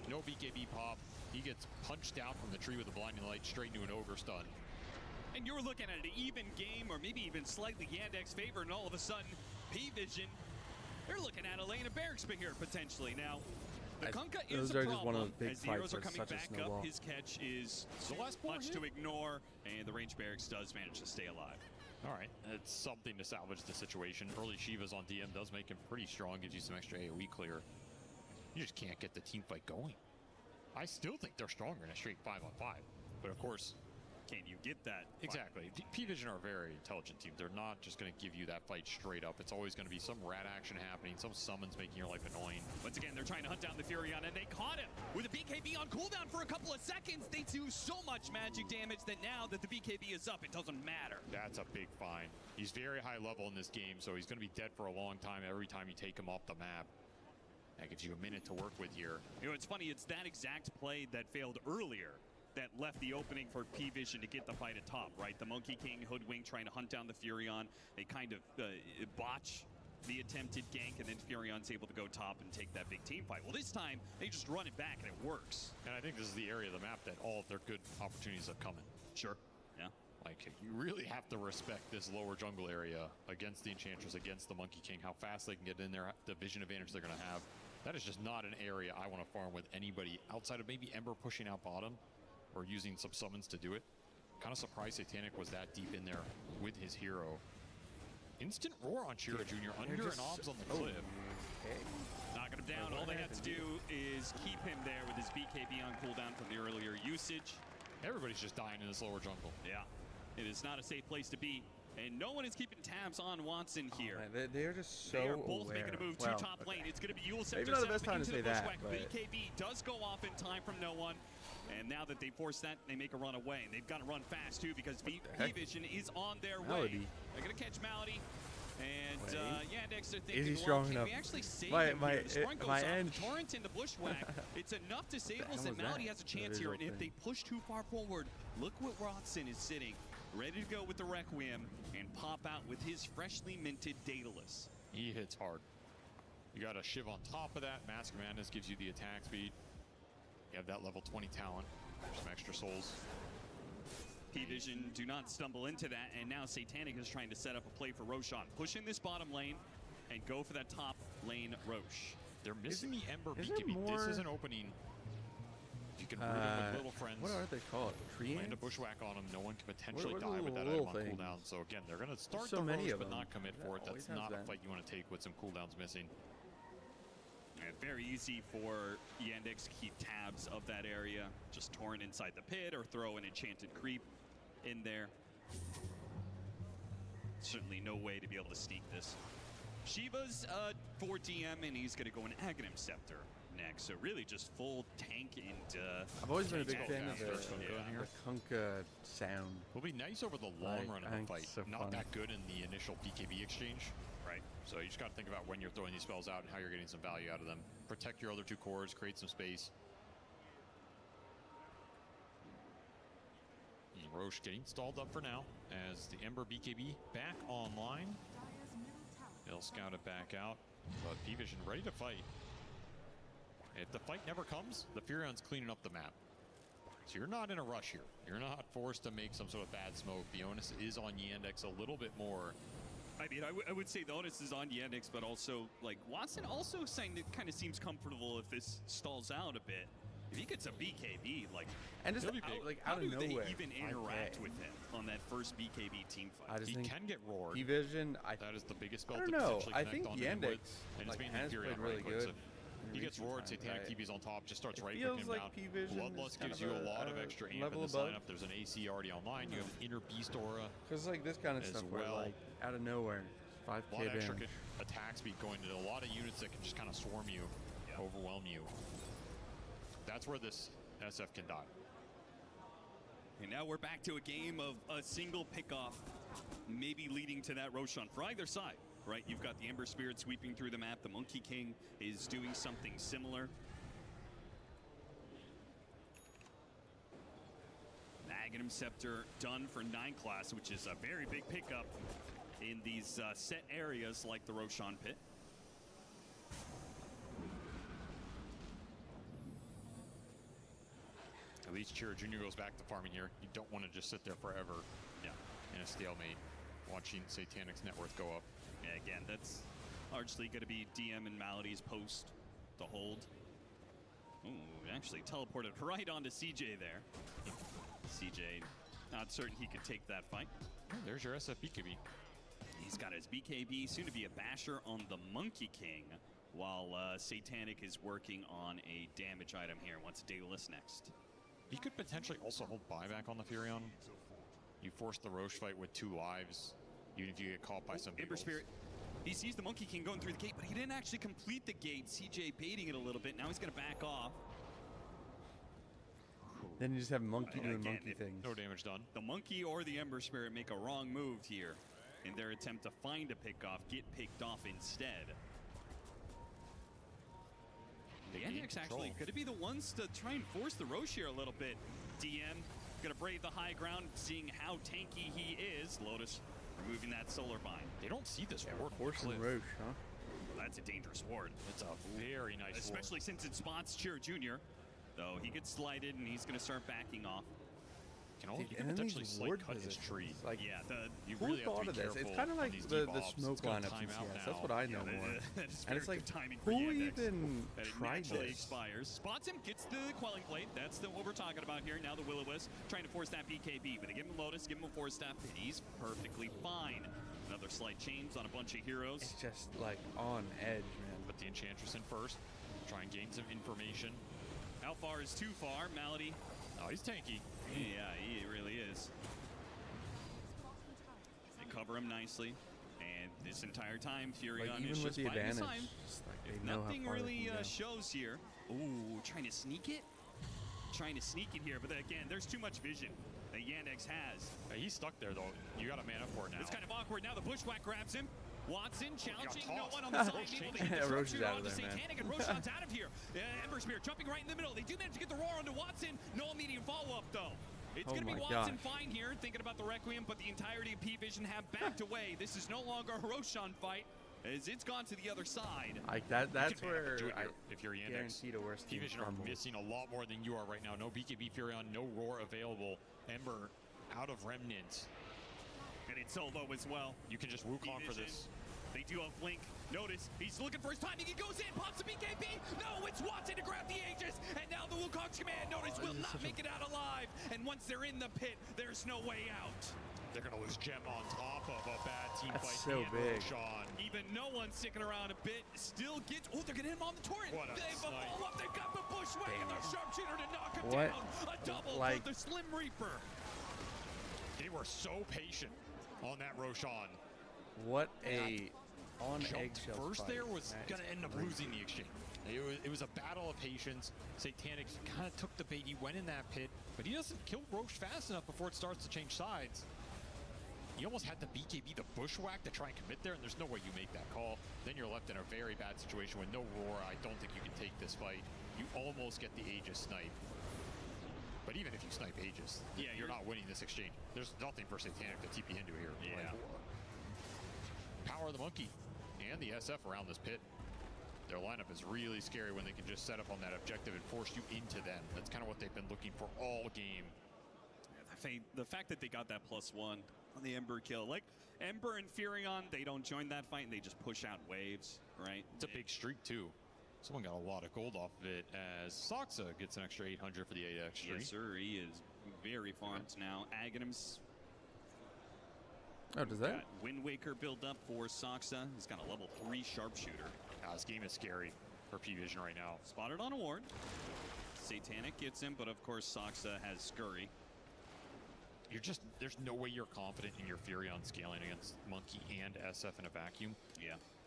No BKB pop. He gets punched out from the tree with a blinding light straight into an ogre stun. And you're looking at an even game, or maybe even slightly Yandex favor, and all of a sudden, PVISION, they're looking at a lane of barracks here potentially. Now, the Kunkka is those a are just one problem of the big as the heroes fights are that's coming such a back snowball. up. His catch is The last four much hit. to ignore, and the range barracks does manage to stay alive. All right, it's something to salvage the situation. Early Shivas on DM does make him pretty strong, gives you some extra AoE clear. You just can't get the team fight going. I still think they're stronger in a straight 5-on-5, but of course, Can you get that? exactly. PVISION are a very intelligent team. They're not just going to give you that fight straight up. It's always going to be some rat action happening, some summons making your life annoying. Once again, they're trying to hunt down the Furion, and they caught him with a BKB on cooldown for a couple of seconds. They do so much magic damage that now that the BKB is up, it doesn't matter. That's a big find. He's very high level in this game, so he's going to be dead for a long time every time you take him off the map. That gives you a minute to work with here. You know, it's funny, it's that exact play that failed earlier that left the opening for PVISION to get the fight at top, right? The Monkey King hoodwink trying to hunt down the Furion. They kind of botch the attempted gank, and then Furion's able to go top and take that big team fight. Well, this time, they just run it back, and it works. And I think this is the area of the map that all of their good opportunities have come in. Sure. Yeah. Like, you really have to respect this lower jungle area against the Enchantress, against the Monkey King, how fast they can get in there, the vision advantage they're going to have. That is just not an area I want to farm with anybody outside of maybe Ember pushing out bottom or using some summons to do it. Kind of surprised Satanic was that deep in there with his hero. Instant roar on Shira Jr. under an obs on the cliff. Okay. Knocking him down. All they have to do is keep him there with his BKB on cooldown from the earlier usage. Everybody's just dying in this lower jungle. Yeah. It is not a safe place to be. And no one is keeping tabs on Watson here. Man, they're just so They are both aware. making a move Well, to top lane. It's going to be Yule Maybe Scepter not the 7 best time to into say the that, bushwhack. but- BKB does go off in time from no one. And now that they force that, they make a run away. And they've got to run fast, too, because the heck? PVISION is on their way. Malady. They're going to catch Malady. And Wait. Yandex are thinking, Is he well, strong can enough? we actually save My- him my- here? The sprint goes my off. end. The torrent in the bushwhack. It's enough disables hell that was Malady that? has a chance That is here. And if open. they push too far forward, look what Watson is sitting, ready to go with the Requiem and pop out with his freshly minted Daedalus. He hits hard. You got a Shiv on top of that. Mask of Madness gives you the attack speed. You have that level 20 talent. Some extra souls. PVISION do not stumble into that, and now Satanic is trying to set up a play for Roshan. Push in this bottom lane and go for that top lane Rosh. They're missing the Ember is there BKB. This more- is an opening. If you can root him with little friends. What are they called? Tree Land a ants? bushwhack on him. No one can potentially What are die the with that little item on things? cooldown. So again, they're going to start so the many Rosh, of but them. not commit for it. That That's always not has a that. fight you want to take with some cooldowns missing. And very easy for Yandex to keep tabs of that area. Just torrent inside the pit or throw an enchanted creep in there. Certainly no way to be able to sneak this. Shiva's for DM, and he's going to go an Aghanim Scepter. next. So really just full tank and I've always been a big Oh, fan yeah, of first one going here. the Kunkka sound. Will be nice over the long Like, run I of the think fight. it's so Not fun. that good in the initial BKB exchange. right. So you just got to think about when you're throwing these spells out and how you're getting some value out of them. Protect your other two cores, create some space. And Roche getting stalled up for now as the Ember BKB back online. Dire's middle tower They'll scout it back out, but PVISION ready to fight. If the fight never comes, the Furion's cleaning up the map. So you're not in a rush here. You're not forced to make some sort of bad smoke. The onus is on Yandex a little bit more. I mean, I would say the onus is on Yandex, but also, like, Watson also saying it kind of seems comfortable if this stalls out a bit. If he gets a BKB, like, And just He'll be out, big. like how out do of they nowhere. even 5K. interact with him on that first BKB team I fight? just He think can get roared. P-Vision, That is the biggest spell I to don't know. potentially I connect think onto him Yandex with, and it's like, mainly has Furion played really right click, good. so in he gets recent roared, times. Satanic TV's on top, just starts It right feels him like down. P-Vision is Bloodlust kind gives of you a lot a of extra amp in level this above. lineup. There's an AC already online. You have an inner beast aura. Because like this kind of as stuff where well. like out of nowhere, A lot 5K of extra damage. attack speed going into a lot of units that can just kind of swarm you, overwhelm you. That's where this SF can die. And now we're back to a game of a single pickoff, maybe leading to that Roshan for either side, right? You've got the Ember Spirit sweeping through the map. The Monkey King is doing something similar. Magnum Scepter done for 9 class, which is a very big pickup in these set areas like the Roshan Pit. At least Chira Jr. goes back to farming here. You don't want to just sit there forever in a stalemate, watching Satanic's net worth go up. Yeah, again, that's largely going to be DM and Malady's post to hold. Ooh, actually teleported right onto CJ there. CJ, not certain he could take that fight. Oh, there's your SF BKB. He's got his BKB, soon to be a basher on the Monkey King, while Satanic is working on a damage item here. Wants Daedalus next. He could potentially also hold buyback on the Furion. You force the Roche fight with 2 lives, even if you get caught by some Ember beagles. Spirit. He sees the Monkey King going through the gate, but he didn't actually complete the gate. CJ baiting it a little bit. Now he's going to back off. Then you just have Monkey doing Again, monkey if- things. No damage done. The Monkey or the Ember Spirit make a wrong move here in their attempt to find a pickoff, get picked off instead. The They gain Yandex actually control. could it be the ones to try and force the Roche here a little bit. DM gonna brave the high ground, seeing how tanky he is. Lotus removing that solar bind. They don't see this Yeah, ward we're on the forcing cliff. Roche, huh? That's a dangerous ward, It's a very nice especially ward. since it spots Chira Jr. Though he gets slighted and he's gonna start backing off. You can And then potentially these slight ward cut his positions, tree. like, Yeah, You who really have thought to of be this? It's careful kind of on like these the debuffs. smoke It's gonna lineups time in out CS. That's now. what I know Yeah, more. that is And very it's like, good timing for who Yandex. even And it tried naturally this? expires. Spots him, gets the quelling blade. That's what we're talking about here. Now the Will-O-Wisp trying to force that BKB, but they give him Lotus, give him a Force Staff, and he's perfectly fine. Another slight change on a bunch of heroes. It's just like on edge, man. Put the Enchantress in first. Try and gain some information. How far is too far? Malady. Oh, he's tanky. Yeah, he really is. They cover him nicely. And this entire time, Furion Like is even with just the biding his advantage, time. just like they know how Nothing far really they can go. shows here. Ooh, trying to sneak it? Trying to sneak it here, but again, there's too much vision that Yandex has. Hey, he's stuck there, though. You got to man up for it now. It's kind of awkward. Now the Bushwhack grabs him. Watson challenging, no tossed. one on the side. Roche Able to changing. get Yeah, the Roche is sharpshooter out of onto there, man. Satanic, and Roshan's out of here. Ember Spear jumping right in the middle. They do manage to get the roar onto Watson. No immediate follow-up, though. It's Oh going to be my Watson gosh. fine here, thinking about the Requiem, but the entirety of P-Vision have backed away. This is no longer a Roshan fight, as it's gone to the other side. Like that. That's can man up where to it I if you're Yandex. guarantee the worst team P-Vision are crumbles. missing a lot more than you are right now. No BKB Furion, no Roar available. Ember out of Remnant. And it's solo as well. You can just Wukong for P-Vision. this. They do have Blink. Notice, he's looking for his timing. He goes in, pops the BKB. No, it's Watson to grab the Aegis. And now the Wukong's command, notice, will not make it out alive. And once they're in the pit, there's no way out. They're going to lose Gem on top of a bad team That's fight. so and big. Roshan. Even no one sticking around a bit. Still gets. Oh, they're going to hit him on the torrent. What a They've snipe. all up. They've got the Bushwhack and the sharpshooter to knock him What? down. A double Like- for the Slim Reaper. They were so patient on that Roshan. What a on Jumped eggshells first fight. there was That going is to end up crazy. losing the exchange. It was a battle of patience. Satanic kind of took the bait. He went in that pit, but he doesn't kill Roche fast enough before it starts to change sides. He almost had the BKB, the bushwhack, to try and commit there, and there's no way you make that call. Then you're left in a very bad situation with no roar. I don't think you can take this fight. You almost get the Aegis snipe. But even if you snipe Aegis, yeah, you're not winning this exchange. There's nothing for Satanic to TP into here. Yeah. Like, power of the monkey and the SF around this pit. Their lineup is really scary when they can just set up on that objective and force you into them. That's kind of what they've been looking for all game. The fact that they got that +1 on the Ember kill, like Ember and Furion, they don't join that fight and they just push out waves, right? It's a big streak too. Someone got a lot of gold off of it as Soxa gets an extra 800 for the AX streak. Yes, sir. He is very farmed now. Aghanims. Oh, does that? Got Wind Waker build up for Soxa. He's got a level 3 sharpshooter. This game is scary for PVISION right now. Spotted on a ward. Satanic gets him, but of course Soxa has Scurry. There's no way you're confident in your Furion scaling against Monkey and SF in a vacuum.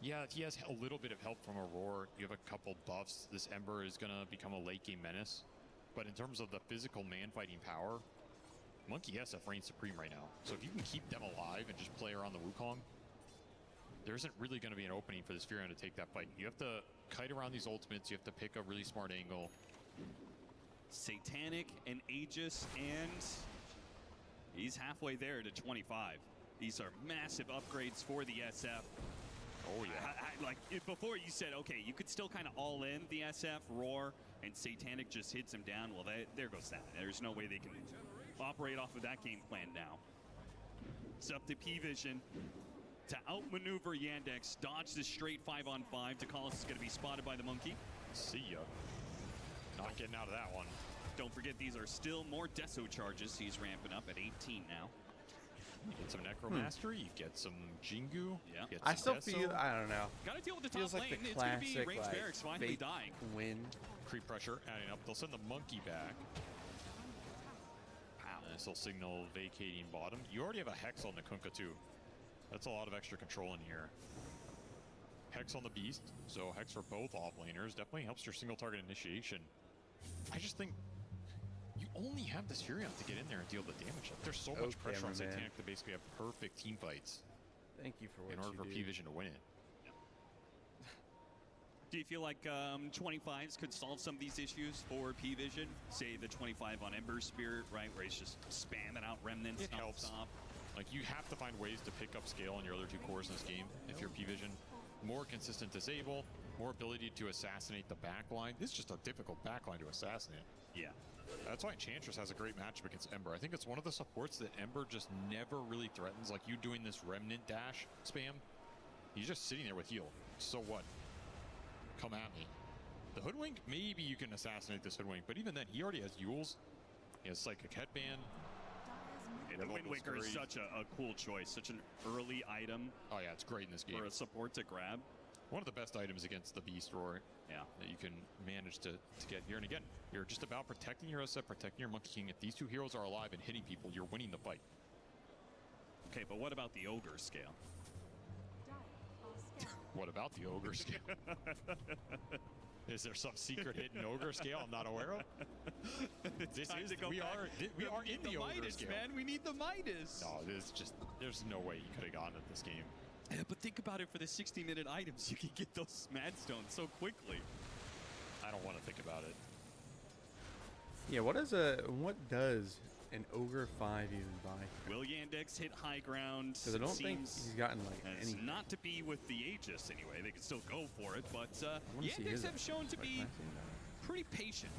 Yeah, he has a little bit of help from Aurora. You have a couple buffs. This Ember is going to become a late game menace. But in terms of the physical man-fighting power, Monkey SF reigns supreme right now. So if you can keep them alive and just play around the Wukong, there isn't really going to be an opening for this Furion to take that fight. You have to kite around these ultimates. You have to pick a really smart angle. Satanic and Aegis, and he's halfway there to 25. These are massive upgrades for the SF. Oh, yeah. Like, before you said, okay, you could still kind of all in the SF, roar, and Satanic just hits him down. Well, there goes that. There's no way they can operate off of that game plan now. It's up to PVISION to outmaneuver Yandex, dodge the straight 5-on-5. DeCallis is going to be spotted by the monkey. See ya. Not getting out of that one. Don't forget, these are still more Deso charges. He's ramping up at 18 now. You get some Necromastery, you get some Jingu. Yeah. You get I some still Deso. feel, I don't know. Got to deal with the Feels top like lane. the It's going to be classic, Range like, Barracks finally fake dying. win. Creep pressure adding up. They'll send the monkey back. Wow. This will signal vacating bottom. You already have a Hex on the Kunkka too. That's a lot of extra control in here. Hex on the Beast, so Hex for both offlaners definitely helps your single target initiation. I just think you only have this Furion to get in there and deal the damage. Like, there's so much pressure on Satanic to basically have perfect team fights Thank you for what in order for you do. PVISION to win it. Do you feel like 25s could solve some of these issues for PVISION? Say the 25 on Ember Spirit, right, where he's just spamming out remnants. It helps. Non-stop. Like, you have to find ways to pick up scale on your other two cores in this game if you're PVISION. More consistent disable, more ability to assassinate the backline. This is just a difficult backline to assassinate. Yeah. That's why Enchantress has a great matchup against Ember. I think it's one of the supports that Ember just never really threatens. Like, you doing this Remnant dash spam, he's just sitting there with heal. So what? Come at me. The Hoodwink, maybe you can assassinate this Hoodwink, but even then, he already has Yules. He has Psychic Headband. And the Wind Waker is such a cool choice, such an early item. Oh yeah, it's great in this game. For a support to grab. One of the best items against the Beast Roar. Yeah. That you can manage to get here. And again, you're just about protecting your SF, protecting your Monkey King. If these two heroes are alive and hitting people, you're winning the fight. Okay, but what about the Ogre scale? What about the Ogre scale? Is there some secret hidden Ogre scale I'm not aware of? We are in the Ogre Midas, scale. man. We need the Midas. No, there's no way you could have gotten at this game. Yeah, but think about it, for the 60-minute items, you can get those Mad Stones so quickly. I don't want to think about it. Yeah, what does an Ogre 5 even buy? Will Yandex hit high ground? Because I don't think he's gotten like It's any. not to be with the Aegis anyway. They can still go for it, but wanna see his Yandex have shown to like, be maxing. pretty patient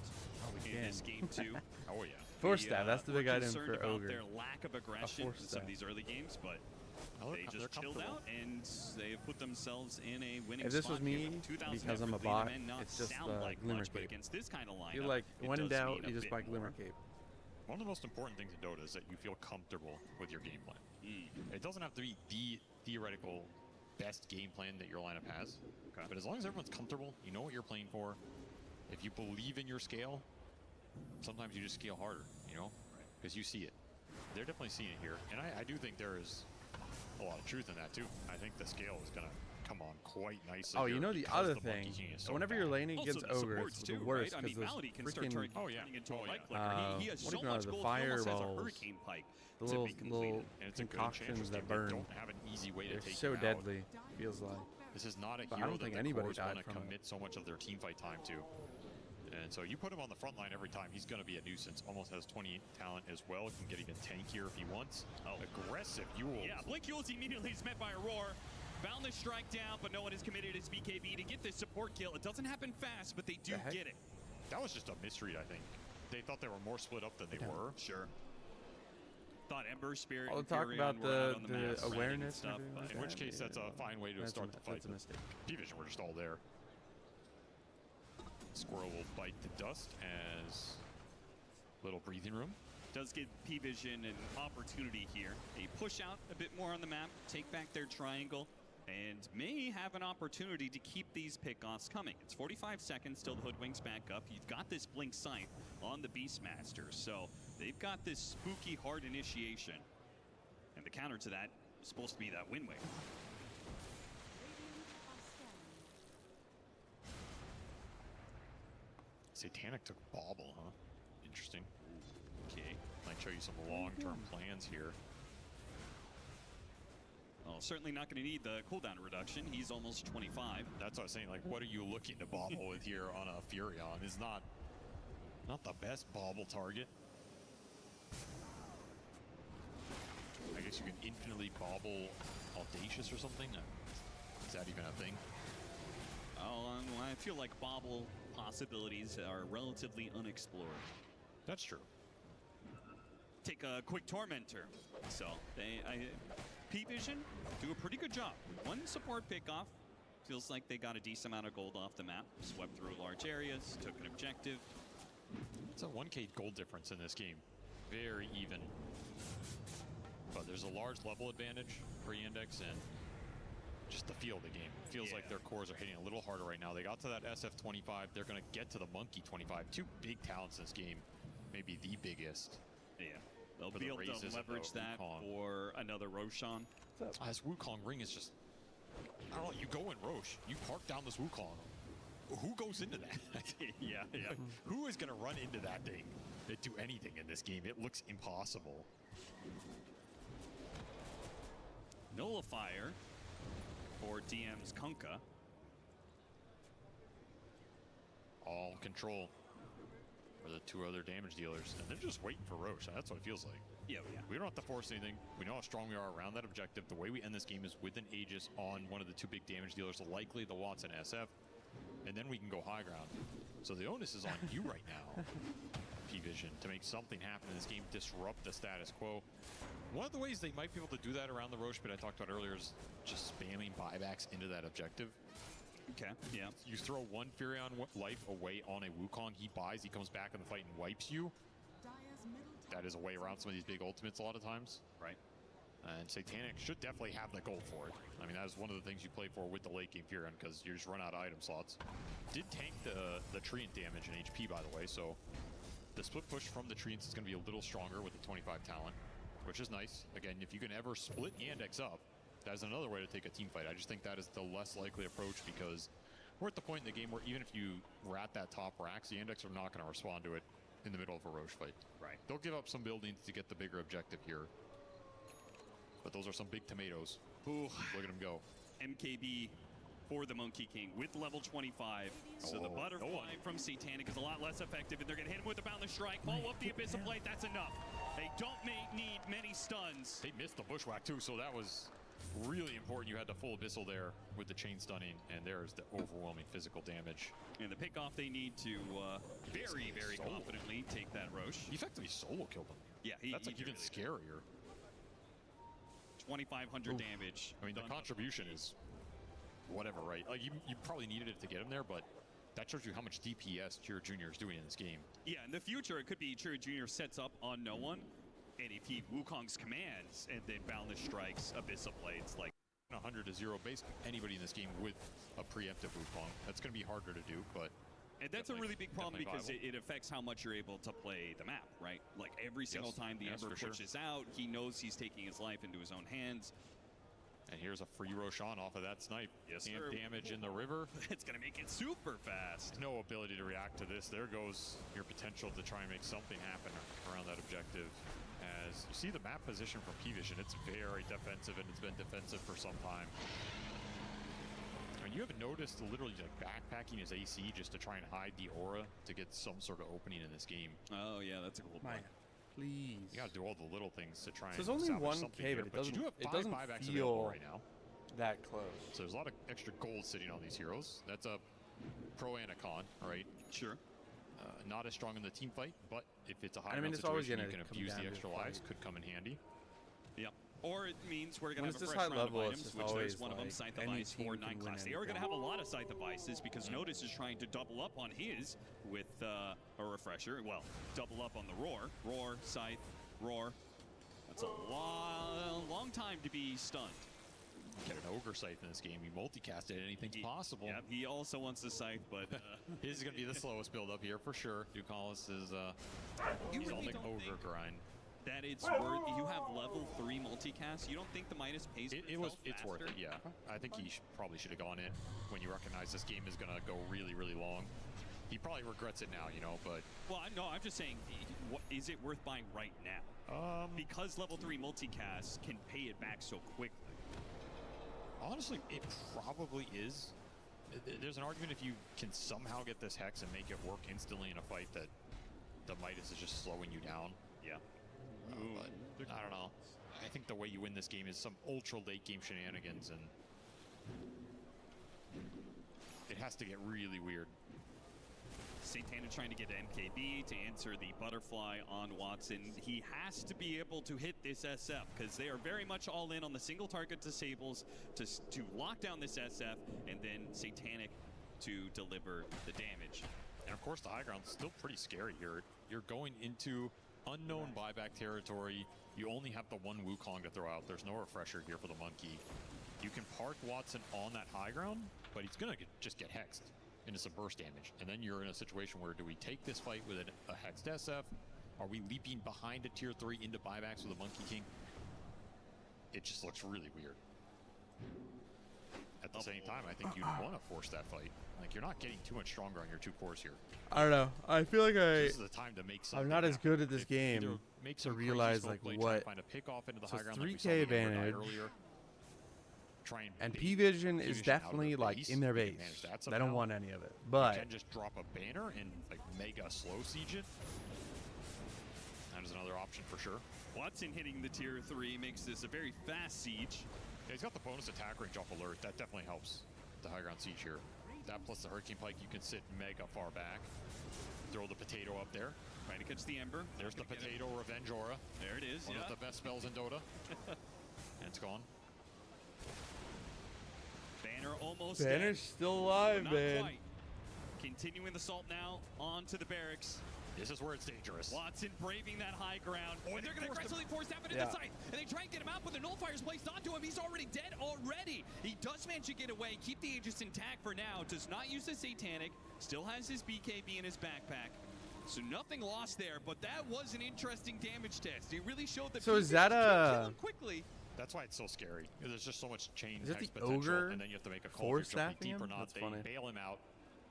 in again. this game too. Oh yeah. Force Staff, that's the big we're item concerned for about Ogre. their lack of aggression Force in some of Staff. these early games, but they They're just chilled comfortable. out and they have put themselves in a winning If this spot was me, here with 2,000 because I'm a effort lead. It bot, may not it's just sound like Glimmer much, but Cape. against this kind of lineup, You're like, it when in does doubt, mean a you just bit buy more. Glimmer Cape. One of the most important things to note is that you feel comfortable with your game plan. It doesn't have to be the theoretical best game plan that your lineup has. Okay. But as long as everyone's comfortable, you know what you're playing for. If you believe in your scale, sometimes you just scale harder, you know? Because you see it. They're definitely seeing it here. And I do think there is a lot of truth in that too. I think the scale is going to come on quite nicely. Oh, you here know the because other Monkey thing. King is so Whenever bad. you're laning Also, against the ogres, supports the too, worst right? I because mean, those Malady can start freaking turning yeah. into a Oh, yeah. light clicker. He has what do so you call it, much the gold, he almost has a fireballs, hurricane pike the to little be completed. And it's a good concoctions Enchantress that game. burn. They don't have an easy way to They're take so you out. deadly. Feels like. This is not a But I hero don't that think the anybody cores died want to from it. commit so much of their team fight time to. And so you put him on the front line every time, he's going to be a nuisance. Almost has 28 talent as well. Can get even tankier if he wants. Oh. Aggressive Yules. Yeah, Blink Yules immediately is met by a roar. Found the strike down, but no one is committed as BKB to get this support kill. It doesn't happen fast, but they do The heck? get it. That was just a misread, I think. They thought they were more split up than they were. Sure. Thought Ember Spirit All and the talk Furion about were out on the map grinding and awareness stuff, and everything but like In which that, case, that's a fine way to start the fight. That's a mistake. PVISION were just all there. Squirrel will bite the dust as little breathing room. does give PVISION an opportunity here. They push out a bit more on the map, take back their triangle, and may have an opportunity to keep these pickoffs coming. It's 45 seconds till the Hoodwinks back up. You've got this Blink Scythe on the Beastmaster, so they've got this spooky hard initiation. And the counter to that is supposed to be that Wind Wave. Satanic took Bauble, huh? Interesting. Okay. Might show you some long-term plans here. Well, certainly not going to need the cooldown reduction. He's almost 25. That's what I was saying. Like, what are you looking to bauble with here on a Furion? Is not the best bauble target. I guess you can infinitely bauble Audacious or something. Is that even a thing? I feel like Bobble possibilities are relatively unexplored. That's true. Take a quick Tormentor. So PVISION do a pretty good job. One support pickoff. Feels like they got a decent amount of gold off the map. Swept through large areas, took an objective. It's a 1k gold difference in this game. Very even. But there's a large level advantage for Yandex and just the feel of the game. Feels like their cores are hitting a little harder right now. They got to that SF25. They're going to get to the Monkey 25. Two big talents in this game. Maybe the biggest. Yeah. They'll For be the able races to of leverage the that Wukong. for another Roshan. This Wukong ring is just... I don't know, you go in Roche, you park down this Wukong. Who goes into that? yeah. Who is going to run into that thing and do anything in this game? It looks impossible. Nullifier for DM's Kunkka. All control for the two other damage dealers. And they're just waiting for Roche. That's what it feels like. Yeah. We don't have to force anything. We know how strong we are around that objective. The way we end this game is with an Aegis on one of the two big damage dealers, likely the Watson SF, and then we can go high ground. So the onus is on you right now, PVISION, to make something happen in this game, disrupt the status quo. One of the ways they might be able to do that around the Roche pit I talked about earlier is just spamming buybacks into that objective. Okay, yeah. You throw one Furion life away on a Wukong, he buys, he comes back in the fight and wipes you. That is a way around some of these big ultimates a lot of times. Right. And Satanic should definitely have the gold for it. I mean, that is one of the things you play for with the late game Furion, because you just run out of item slots. Did tank the Treant damage and HP, by the way, so the split push from the Treants is going to be a little stronger with the 25 talent, which is nice. Again, if you can ever split Yandex up, that is another way to take a team fight. I just think that is the less likely approach, because we're at the point in the game where even if you rat that top racks, the Yandex are not going to respond to it in the middle of a Roche fight. Right. They'll give up some buildings to get the bigger objective here. But those are some big tomatoes. Ooh. Look at them go. MKB for the Monkey King with level 25. So the butterfly from Satanic is a lot less effective, and they're going to hit him with the Boundless Strike. Follow up the Abyssal Blade. That's enough. They don't need many stuns. They missed the Bushwhack too, so that was really important. You had the full Abyssal there with the chain stunning, and there's the overwhelming physical damage. And the pickoff they need to very solo. confidently take that Roche. He effectively solo killed him. Yeah, That's like even scarier. 2,500 damage. I mean, the contribution is whatever, right? Like you probably needed it to get him there, but that shows you how much DPS Chira Jr. is doing in this game. Yeah, in the future, it could be Chira Jr. sets up on no one, and if he Wukong's commands and then Boundless Strikes, Abyssal Blades, like 100 to 0 basically anybody in this game with a preemptive Wukong. That's going to be harder to do, but and that's a really big problem because viable. it affects how much you're able to play the map, right? Like every single time the Ember for sure. pushes out, he knows he's taking his life into his own hands. And here's a free Roshan off of that snipe. Yes, Amp sir. damage in the river. It's going to make it super fast. No ability to react to this. There goes your potential to try and make something happen around that objective. As you see the map position from PVISION, it's very defensive, and it's been defensive for some time. And you have noticed literally like backpacking his AC just to try and hide the aura to get some sort of opening in this game. Oh, yeah, that's a cool point. Please. You got to do all the little things to try and So it's only salvage 1K, something here, but you do have it 5 doesn't buybacks feel available right now. that close. So there's a lot of extra gold sitting on these heroes. That's a pro and a con, right? Sure. Not as strong in the team fight, but if it's a high I mean, ground it's always situation, you gonna can come abuse down the to extra the lives. fight. Could come in handy. Yep. Or it means we're going When to have it's a this fresh high round level, of it's items, just which always there's one of them, like Scythe any Device for team 9 can class. win They are going to every have a lot of Scythe Devices because Notice is trying to double up on his with a refresher. Well, double up on the Roar. Roar, Scythe, Roar. That's a long time to be stunned. Get an Ogre Scythe in this game. You multicast it, anything's possible. Yeah, he also wants the Scythe, but... His is going to be the slowest build up here for sure. Ducalis is You he's really on the don't Ogre think grind. that it's worth... You have level 3 multicast. You don't think the Midas pays for It's worth it, yeah. I think he probably should have gone in when you recognize this game is going to go really, really long. He probably regrets it now, you know, but... Well, no, I'm just saying, is it worth buying right now? Because level 3 multicast can pay it back so quickly. Honestly, it probably is. There's an argument if you can somehow get this Hex and make it work instantly in a fight that the Midas is just slowing you down. Yeah. But I don't know. I think the way you win this game is some ultra late game shenanigans, and it has to get really weird. Satana trying to get MKB to answer the butterfly on Watson. He has to be able to hit this SF because they are very much all in on the single target disables to lock down this SF, and then Satanic to deliver the damage. And of course, the high ground's still pretty scary here. You're going into unknown buyback territory. You only have the one Wukong to throw out. There's no refresher here for the monkey. You can park Watson on that high ground, but he's gonna just get hexed into some burst damage. And then you're in a situation where do we take this fight with a hexed SF? Are we leaping behind a tier 3 into buybacks with a Monkey King? It just looks really weird. At the same time, I think you'd want to force that fight. Like, you're not getting too much stronger on your 2 cores here. I don't know. I feel like This is the time to make something I'm not as happen. good at this Either game make to some crazy realize smoke like play, try and what. find a pick off into the So high it's ground like we 3K saw the Ember die advantage. earlier. Try And bait PVISION is PVISION out of definitely the like base, in their take base. advantage of that They don't somehow. want any of it. You But can just drop a banner and like mega slow siege it. That is another option for sure. Watson hitting the tier 3 makes this a very fast siege. Yeah, he's got the bonus attack range off alert. That definitely helps the high ground siege here. That plus the Hurricane Pike, you can sit mega far back. Throw the potato up there. Trying to catch the Ember. There's the potato Revenge Aura. There it is, One yeah. of the best spells in Dota. And it's gone. Banner almost Banner's dead. still alive, Not man. quite. Continuing the assault now onto the barracks. This is where it's dangerous. Watson braving that high ground. Oh, and they're they going to forced aggressively force that into Yeah. the site. And they try and get him out, but the nullifier's placed onto him. He's already dead already. He does manage to get away, keep the Aegis intact for now. Does not use the Satanic. Still has his BKB in his backpack. So nothing lost there, but that was an interesting damage test. It really showed that So is PVISION that can kill a- him quickly. That's why it's so scary. There's just so much chain Is it hex the potential, ogre and then you have to make a call force if you're jumping staffing deep or him? not. That's They funny. bail him out.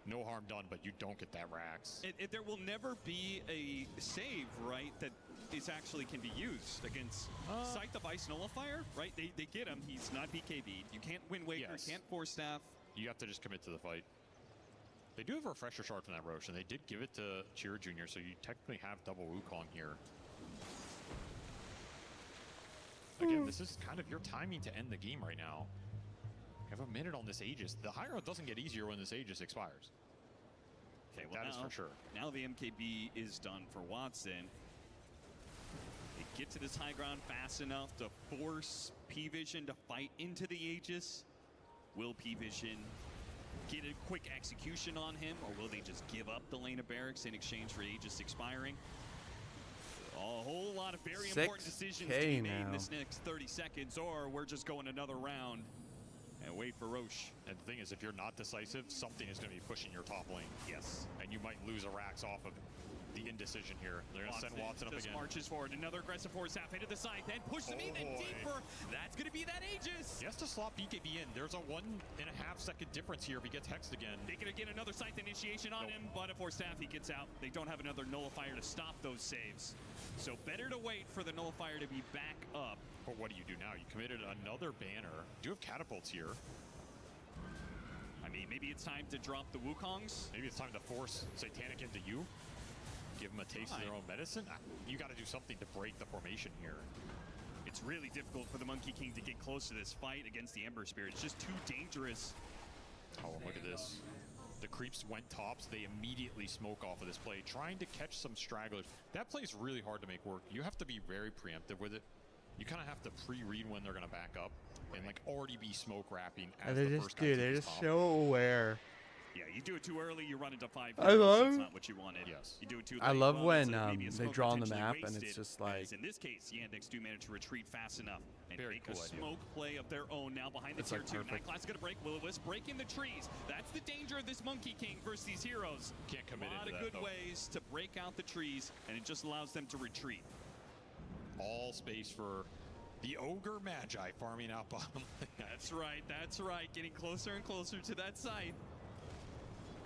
No harm done, but you don't get that Rax. There will never be a save, right, that is actually can be used against Scythe of Ice Nullifier, right? They get him. He's not BKB'd. You can't win Waker, Yes. can't force staff. You have to just commit to the fight. They do have a refresher shard from that Roche, and they did give it to Chira Jr., so you technically have double Wukong here. Again, this is kind of your timing to end the game right now. You have a minute on this Aegis. The high ground doesn't get easier when this Aegis expires. Okay, well That is now, for sure. Now the MKB is done for Watson. They get to this high ground fast enough to force PVISION to fight into the Aegis. Will PVISION get a quick execution on him, or will they just give up the lane of barracks in exchange for Aegis expiring? A whole lot of very important decisions to be 6K made in now. this next 30 seconds, or we're just going another round and wait for Roche. And the thing is, if you're not decisive, something is going to be pushing your top lane. Yes. And you might lose a Rax off of the indecision here. They're going to send Watson up just again. marches forward. Another aggressive force half into the side, then push them even boy. deeper. That's going to be that Aegis. He has to slot BKB in. There's a 1.5 second difference here if he gets hexed again. They can get another scythe initiation on him, but a force staff, he gets out. They don't have another nullifier to stop those saves. So better to wait for the nullifier to be back up. But what do you do now? You committed another banner. You do have catapults here. I mean, maybe it's time to drop the Wukongs. Maybe it's time to force Satanic into you. Give them a taste of their own medicine. You got to do something to break the formation here. It's really difficult for the Monkey King to get close to this fight against the Ember Spirit. It's just too dangerous. Oh, look at this. The creeps went tops. They immediately smoke off of this play, trying to catch some stragglers. That play is really hard to make work. You have to be very preemptive with it. You kind of have to pre-read when they're going to back up and like already be smoke wrapping as They the just first guy they're takes just top. so aware. Yeah, you do it too early, you run into 5 I heroes. love- That's not what you wanted. Yes. You do it too late. I love well, when that's maybe a they smoke draw on the potentially map and it's wasted, just like- as in this case, Yandex do manage to retreat fast enough and Very make cool a idea. smoke play of their own now behind the It's, tier like, 2. perfect. Nightclass is going to break Will-O-Wisp, breaking the trees. That's the danger of this Monkey King versus these heroes. Can't commit A lot into of that, good though. ways to break out the trees, and it just allows them to retreat. All space for the Ogre Magi farming out bottom lane. That's right, that's right. Getting closer and closer to that site.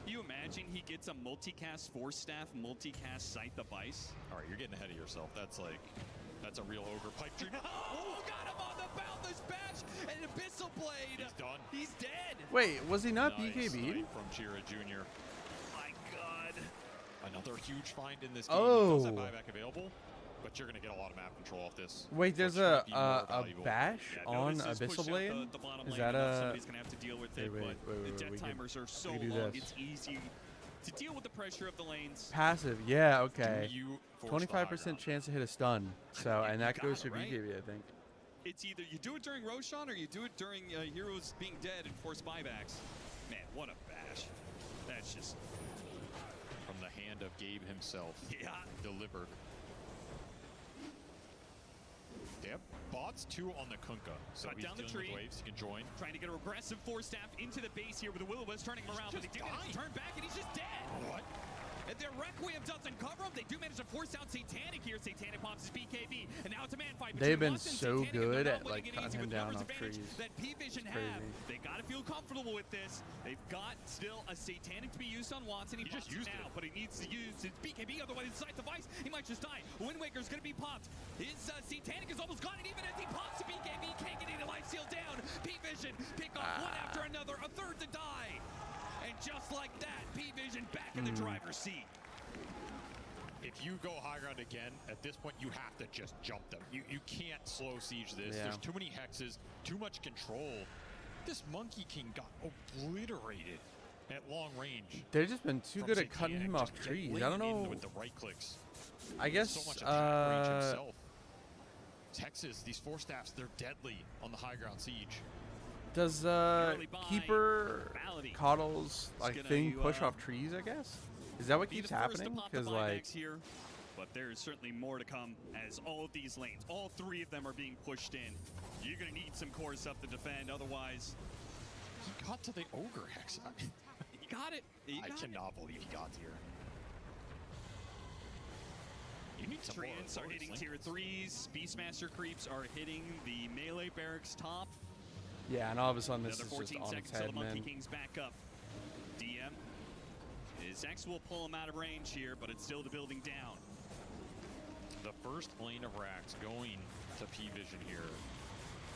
You imagine he gets a multicast force staff, multicast scythe of ice? All right, you're getting ahead of yourself. That's a real Ogre pipe dream. Oh, got him on the Boundless Bash and an Abyssal Blade. He's done. He's dead. Wait, was he not Nice BKB'd? snipe from Chira Jr. My God. Another huge find in this game. Oh. He does have buyback available, but you're going to get a lot of map control off this. Wait, there's which might be more a valuable. bash Yeah, on notice this push Abyssal up Blade? the bottom Is lane that enough, a? somebody's gonna have to deal with it, wait, but wait, the wait, death we can- timers are so we can do long, this. it's easy to deal with the pressure of the lanes. Passive, yeah, okay. Do you force the high 25% ground? chance to hit a stun. So, and that got goes it, for right? BKB, I think. It's either you do it during Roshan or you do it during heroes being dead and force buybacks. Man, what a bash. That's just, From the hand of Gabe himself. yeah. Delivered. They have bots too on the Kunkka. So Cut he's down the dealing with tree. waves. He can join. Trying to get a aggressive force staff into the base here with the Will-O-Wisp turning him around, but they just do manage to died. turn back and he's just dead. What? And their Requiem doesn't cover him. They do manage to force out Satanic here. Satanic pops his BKB, and now it's a man fight. They've between been Watson and so Satanic, and they're good not at, winning like, it cutting easy him with down numbers off advantage trees. that PVISION It's have. crazy. They got to feel comfortable with this. They've got still a Satanic to be used on Watson. He just pops used it now, it. but he needs to use his BKB, otherwise his sight device, he might just die. Wind Waker's going to be popped. His Satanic is almost gone, and even as he pops the BKB, can't get any life steal down. PVISION pick off one after another, a third to die. And just like that, PVISION back in the driver's seat. If you go high ground again, at this point you have to just jump them. You can't slow siege this. Yeah. There's too many hexes, too much control. This Monkey King got obliterated at long range. They've just been too from good at cutting Satanic. him off Just trees. get I don't laid in know. with the right clicks. I guess, So much attack range himself. Hexes, these four staffs, they're deadly on the high ground siege. does Early buy, Keeper Malady. Coddle's like gonna, thing push off trees, I guess? Is that what Be keeps the first to happening? pop the Because like, buybacks here, but there is certainly more to come as all of these lanes, all three of them are being pushed in. You're going to need some cores up to defend, otherwise, He got to the Ogre Hex. you got it. You I got it. cannot believe he got here. You need some more Treants are forward hitting slinkers. tier 3s. Beastmaster creeps are hitting the melee barracks top. yeah, and all of a sudden this Another is just 14 on seconds its till head, the Monkey man. King's back up. DM. His X will pull him out of range here, but it's still the building down. The first lane of racks going to PVISION here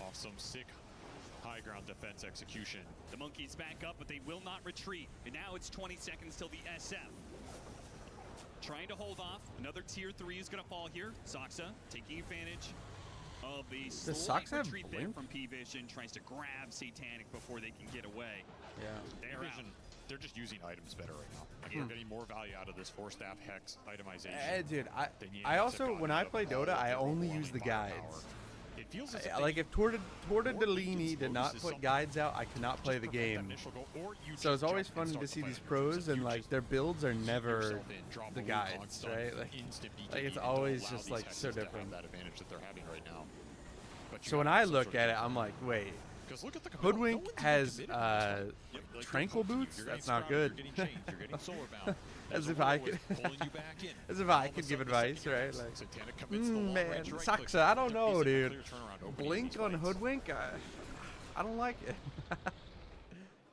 off some sick high ground defense execution. The Monkey's back up, but they will not retreat. And now it's 20 seconds till the SF. Trying to hold off. Another tier 3 is going to fall here. Soxa taking advantage of the slight Soxa have retreat there blink? from PVISION. Tries to grab Satanic before they can get away. Yeah. They're out. PVISION, they're just using items better right now. Like, they're getting more value out of this four staff hex itemization. Dude, than Yandex I have also gotten when out I of play all Dota, of I their only overwhelming use the firepower. guides. It feels as if Like if Torta or Delini Legion's did not focus is put something guides out, I cannot play just the prevent that game. initial goal, or you So just it's always jump and fun start to see play these on your pros and you like just their builds are keep never yourself in, drop the a Wukong guides, stun, right? Like, instant like, BKB it's to always allow just, these like, hexes so to have different. that advantage that they're having right now. But you so when have I some look sort of at it, control. I'm like, wait, 'Cause look at the Hoodwink no one's even has committed to this one. Like, tranquil you're boots? getting That's not Scrounger, good. You're getting Chains, you're getting Solar Bound. As There's if a I window could. with pulling you back in. As if All I of a could give sudden, the advice, second right? guess. Like, Santana commits the long man, range right click. Saxa, I don't It's a know, clear dude. turnaround to open Blink these on fights. Hoodwink, I don't like it.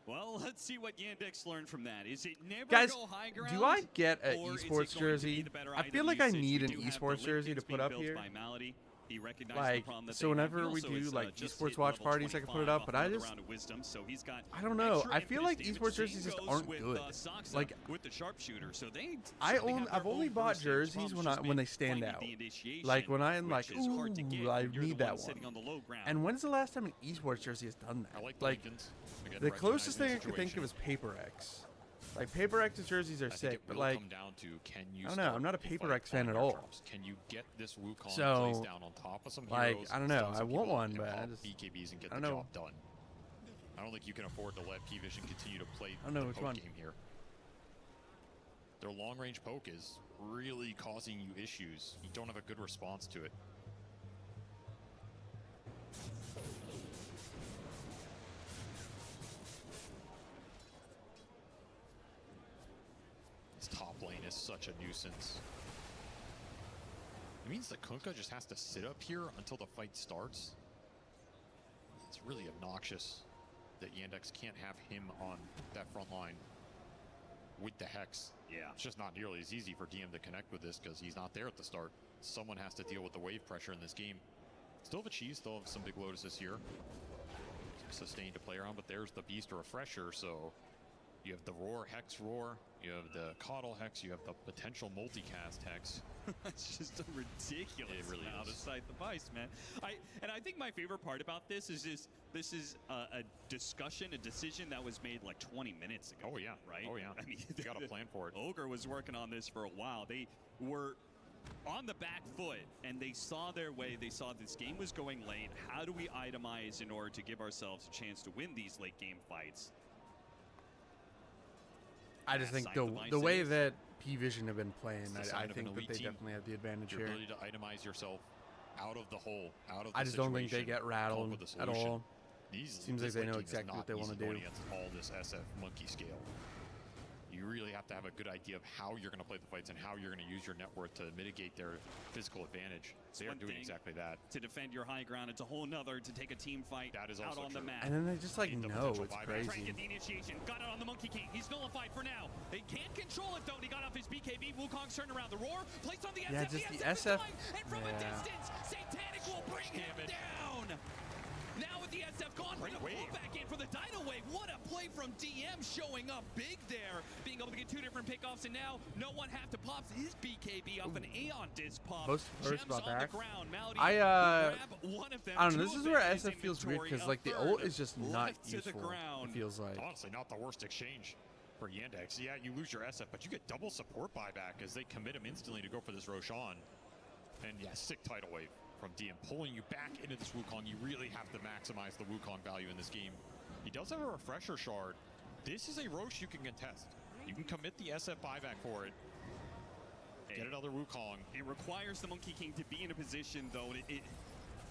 Well, let's see what Yandex learned from that. Is it never Guys, go high ground? do I get an or is it esports going to be jersey? the better I feel item like I usage? need We an do have the esports jersey to Linkedins put being up built here. by Malady. He recognized Like, the problem that so they have. whenever He we also do, is, like, just esports hit watch level parties, I can put it 25 up, but off I another just- round of wisdom, so he's got I don't know. extra I feel like impetus esports damage. jerseys Same just goes aren't with, good. Saksa Like, with the sharpshooter, so they I've certainly have their only own bought first-stage jerseys problems when they just stand finding out. the initiation, Like when I'm which like, is hard to get ooh, I when you're need the that one sitting one. on the low ground. And when's the last time an esports jersey has done that? I like Like, Lincolns. Again, the closest thing I recognizing could think of situation. is Paper X. Like Paper X's jerseys are I think sick, it but will like, come down to can you I don't know, start I'm not a the Paper fight X fan on at your all. terms? Can you get this Wukong So, placed down on top of some like, heroes? I don't know, stun I some want people, one, and but I pop just- BKBs and get I the don't know. job done. I don't think you can afford to let PVISION continue to play I don't know the which poke one. game here. Their long range poke is really causing you issues. You don't have a good response to it. This top lane is such a nuisance. It means that Kunkka just has to sit up here until the fight starts. It's really obnoxious that Yandex can't have him on that front line with the Hex. Yeah. It's just not nearly as easy for DM to connect with this because he's not there at the start. Someone has to deal with the wave pressure in this game. Still have a cheese, still have some big lotuses here. Sustain to play around, but there's the Beast Refresher, so you have the Roar Hex Roar, you have the Coddle Hex, you have the potential multicast Hex. It's just a ridiculous It really amount is. of sight device, man. I think my favorite part about this is just this is a discussion, a decision that was made like 20 minutes ago. Oh yeah, right? Oh yeah. I mean, You got a plan for it. Ogre was working on this for a while. They were on the back foot, and they saw their way. They saw this game was going late. How do we itemize in order to give ourselves a chance to win these late game fights? I just think Side the devices. way that PVISION have been playing, It's the I sign of an think that elite they team. definitely have the advantage Your here. ability to itemize yourself out of the hole, out of the I just don't think they situation, get come up rattled with a at solution. all. Seems like this they late know team is exactly not what they wanna easy going do. against all this SF monkey scale. You really have to have a good idea of how you're going to play the fights and how you're going to use your net worth to mitigate their physical advantage. They are one doing thing exactly that. To defend your high ground, it's a whole nother to take a team fight That is out also on the true. map. And then they just like The know potential it's buyback. Trying to crazy. get the initiation. Got it on the Monkey King. He's nullified for now. They can't control it though. He got off his BKB. Wukong's turned around. The roar placed on the Yeah, SF. just the is SF dying, and from a yeah. distance, Satanic will bring him damage. down. Now with the SF gone, bring a Great pull wave. back in for the Dino Wave. What a play from DM, showing up big there, being able to get two different pickoffs, and now no one have to pop his BKB off an Aeon disc pop. Most first Gems about on that. the ground. Malady I, will grab one of them. I don't know. Two This of is them where in his SF feels weird inventory. because A like the third ult is just not left to the useful. ground. It feels like. Honestly, not the worst exchange for Yandex. Yeah, you lose your SF, but you get double support buyback as they commit him instantly to go for this Roshan. And yeah, sick tidal wave from DM, pulling you back into this Wukong. You really have to maximize the Wukong value in this game. He does have a refresher shard. This is a Rosh you can contest. You can commit the SF buyback for it. Get another Wukong. It requires the Monkey King to be in a position, though.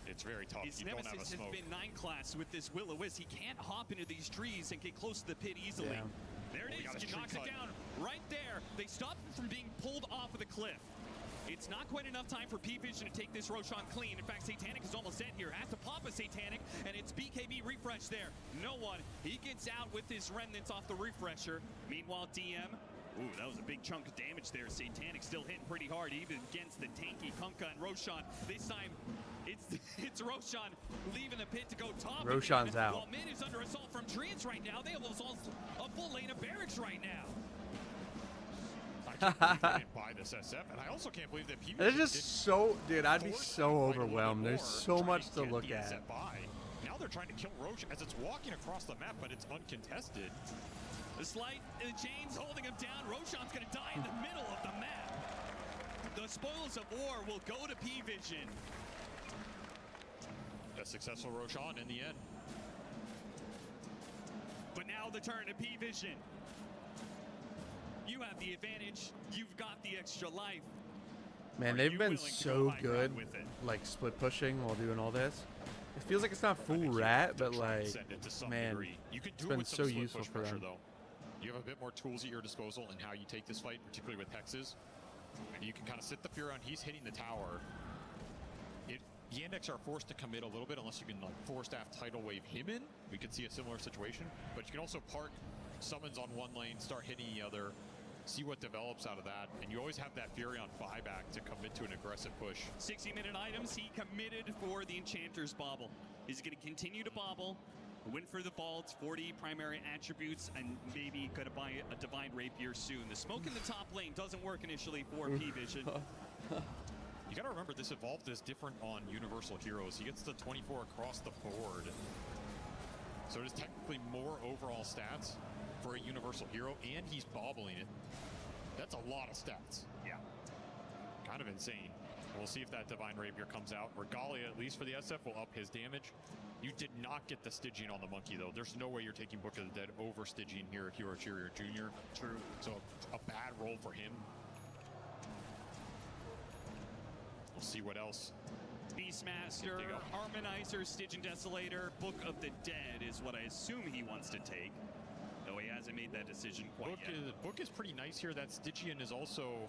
It's very tough. His You don't have a nemesis has smoke. been 9 class with this Will-O-Wisp. He can't hop into these trees and get close to the pit easily. Yeah. There it Oh, he got is. his He tree knocks it cut. down right there. They stop him from being pulled off of the cliff. It's not quite enough time for PVISION to take this Roshan clean. In fact, Satanic is almost dead here. Has to pop a Satanic, and it's BKB refresh there. No one. He gets out with his remnants off the refresher. Meanwhile, DM. Ooh, that was a big chunk of damage there. Satanic still hitting pretty hard, even against the tanky Kunkka and Roshan. This time, it's Roshan leaving the pit to go top. Roshan's again. out. While mid is under assault from Treants right now. They have a full lane of barracks right now. I can't believe they didn't buy this SF, and I also can't believe that PVISION It's just didn't so, dude. I'd be force so that fight a little bit overwhelmed. There's more, so trying much to get look the at. SF by. Now they're trying to kill Roche as it's walking across the map, but it's uncontested. The slight chains holding him down. Roshan's going to die in the middle of the map. The spoils of war will go to PVISION. A successful Roshan in the end. But now the turn to PVISION. You have the advantage. You've got the extra life. Man, Are they've you been willing to so go high ground good, with it? like split pushing while doing all this. It feels like it's not I full think you rat, have to but like, transcend it to some man, degree. You can do it's it been with so some split useful push for pressure, them. though. You have a bit more tools at your disposal in how you take this fight, particularly with hexes. And you can kind of sit the fear on. He's hitting the tower. Yandex are forced to commit a little bit unless you can like force staff tidal wave him in. We could see a similar situation, but you can also park summons on one lane, start hitting the other, see what develops out of that, and you always have that Fury on buyback to commit to an aggressive push. 60-minute items. He committed for the Enchanter's Bobble. He's going to continue to bobble, win for the vault, 40 primary attributes, and maybe going to buy a Divine Rapier soon. The smoke in the top lane doesn't work initially for PVISION. You gotta remember, this Evolved is different on Universal Heroes. He gets the 24 across the board. So it is technically more overall stats for a Universal Hero, and he's bobbling it. That's a lot of stats. Yeah. Kind of insane. We'll see if that Divine Rapier comes out. Regalia, at least for the SF, will up his damage. You did not get the Stygian on the Monkey, though. There's no way you're taking Book of the Dead over Stygian here at Hero Cheerier Jr. True. So a bad roll for him. We'll see what else. Beastmaster, Harmonizer, Stygian Desolator, Book of the Dead is what I assume he wants to take. Though he hasn't made that decision quite yet. Book is pretty nice here. That Stygian is also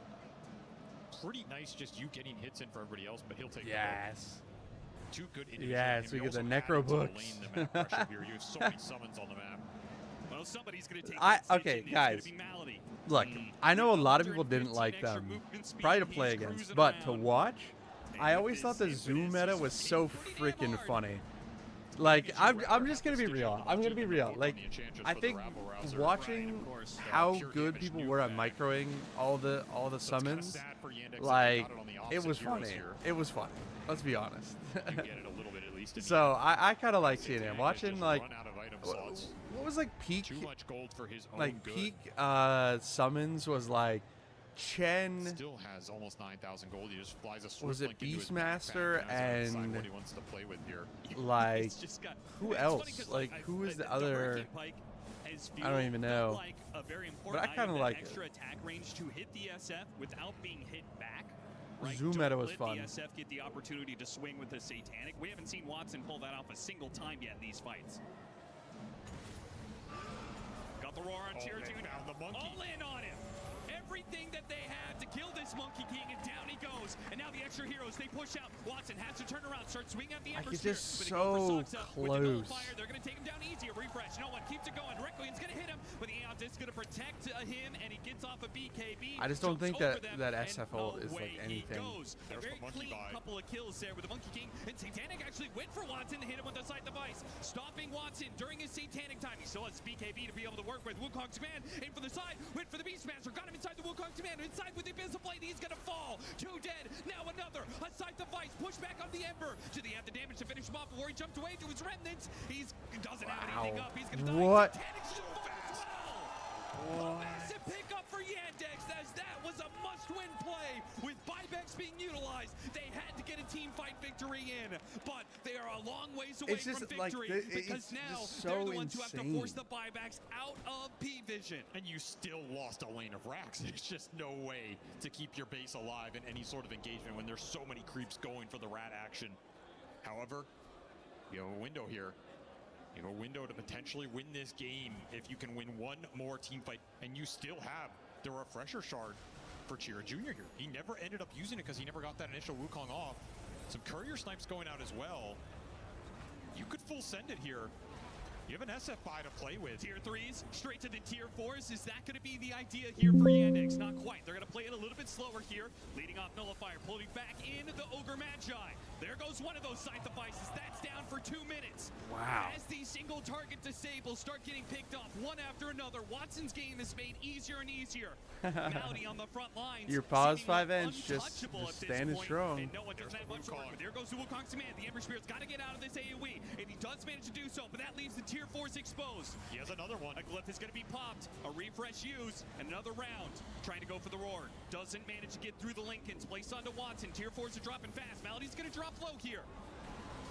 pretty nice, just you getting hits in for everybody else, but he'll take Yes. two good individual. Yes, we get the necro books. You have so many summons on the map. Well, somebody's going to take Okay, guys. Look, I know a lot of people didn't like them, probably to play against, but to watch, I always thought the Zoom meta was so freaking funny. Like, I'm just gonna be real. I'm gonna be real. Like, I think watching how good people were at microing all the summons, like, it was funny. It was funny. Let's be honest. So I kind of like seeing it. Watching like, what was like peak? Too much gold for his own like good. peak summons was like Chen. Still has almost 9,000 gold. He just flies a sword Was it link into his Beastmaster backpack and decide and what he wants to play with here. like who else? Like who is the other? I don't even know. But I kind of like it. Extra attack range to hit the SF without being hit back. Right? Zoom meta was fun. Let the SF get the opportunity to swing with the Satanic. We haven't seen Watson pull that off a single time yet in these fights. Got the roar on Tier 2. All in on him. Everything that they have to kill this Monkey King, and down he goes. And now the extra heroes, they push out. Watson has to turn around, start swinging at the Ember Spirit. It's just so close. They're going to take him down easy. A refresh. No one keeps it going. Requiem's going to hit him, but the Aeon is going to protect him, and he gets off a BKB. I just don't think that SF ult is like anything. A very clean couple of kills there with the Monkey King, and Satanic actually went for Watson to hit him with the Sight Device, stopping Watson during his Satanic time. He still has BKB to be able to work with. Wukong's command, aim for the side, went for the Beastmaster, got him inside the Wukong's command, inside with the Abyssal Blade. He's gonna fall. 2 dead. Now another. A Sight Device, push back on the Ember. Did he have the damage to finish him off before he jumped away to his remnants? He doesn't have anything up. He's gonna die. What? A massive pickup for Yandex, as that was a must-win play. With buybacks being utilized, they had to get a team fight victory in, but they are a long ways away It's just from like victory because it's now just so they're the ones who have to force insane. the buybacks out of PVISION. And you still lost a lane of racks. There's just no way to keep your base alive in any sort of engagement when there's so many creeps going for the rat action. However, you have a window here. You have a window to potentially win this game if you can win one more team fight, and you still have the Refresher Shard for Cheerier Jr. here. He never ended up using it because he never got that initial Wukong off. Some Courier Snipes going out as well. You could full send it here. You have an SF buy to play with. Tier 3s, straight to the Tier 4s. Is that going to be the idea here for Yandex? Not quite. They're going to play it a little bit slower here. Leading off Nullifier, pulling back in the Ogre Magi. There goes one of those Sight Devices. That's down for 2 minutes. Wow. As these single target disables start getting picked off one after another, Watson's game is made easier and easier. Maldy on the front lines. Your pause seemingly 5-inch, just untouchable at this standing point, strong. And no one does have much to work with. There goes the Wukong's command. The Ember Spirit's got to get out of this AoE, and he does manage to do so, but that leaves the Tier 4s exposed. He has another one. A glyph is going to be popped. A refresh used. And another round. Trying to go for the roar. Doesn't manage to get through the Lincolns. Placed onto Watson. Tier 4s are dropping fast. Malody's going to drop low here.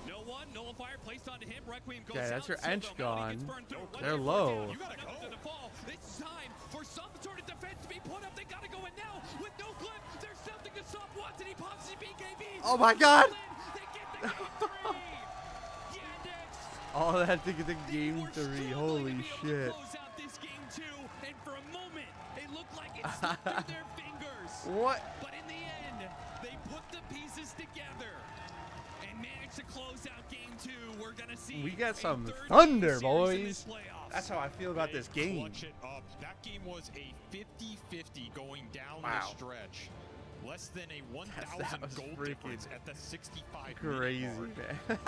No one. Nullifier placed onto him. Requiem goes Yeah, out. that's your Silva, Ench Malody gone. gets burned through. They're One low. down. You gotta go. To the fall. It's time for some sort of defense to be put up. They got to go in now. With no glyph. There's something to stop Watson. He pops his BKB. Oh my God. They get the game 3. Yandex. All that to get the game 3. Holy shit. Close out this game 2 and For a moment, it looked like it slipped through their fingers. What? But in the end, they put the pieces together and managed to close out game 2. We're gonna see We got a some third thunder, game series in this boys. playoffs. That's how I feel about this They game. clutch it up. That game was a 50-50 going down Wow. the stretch. Less than a 1,000 That was goal freaking difference at the 65 Crazy, minute mark. man.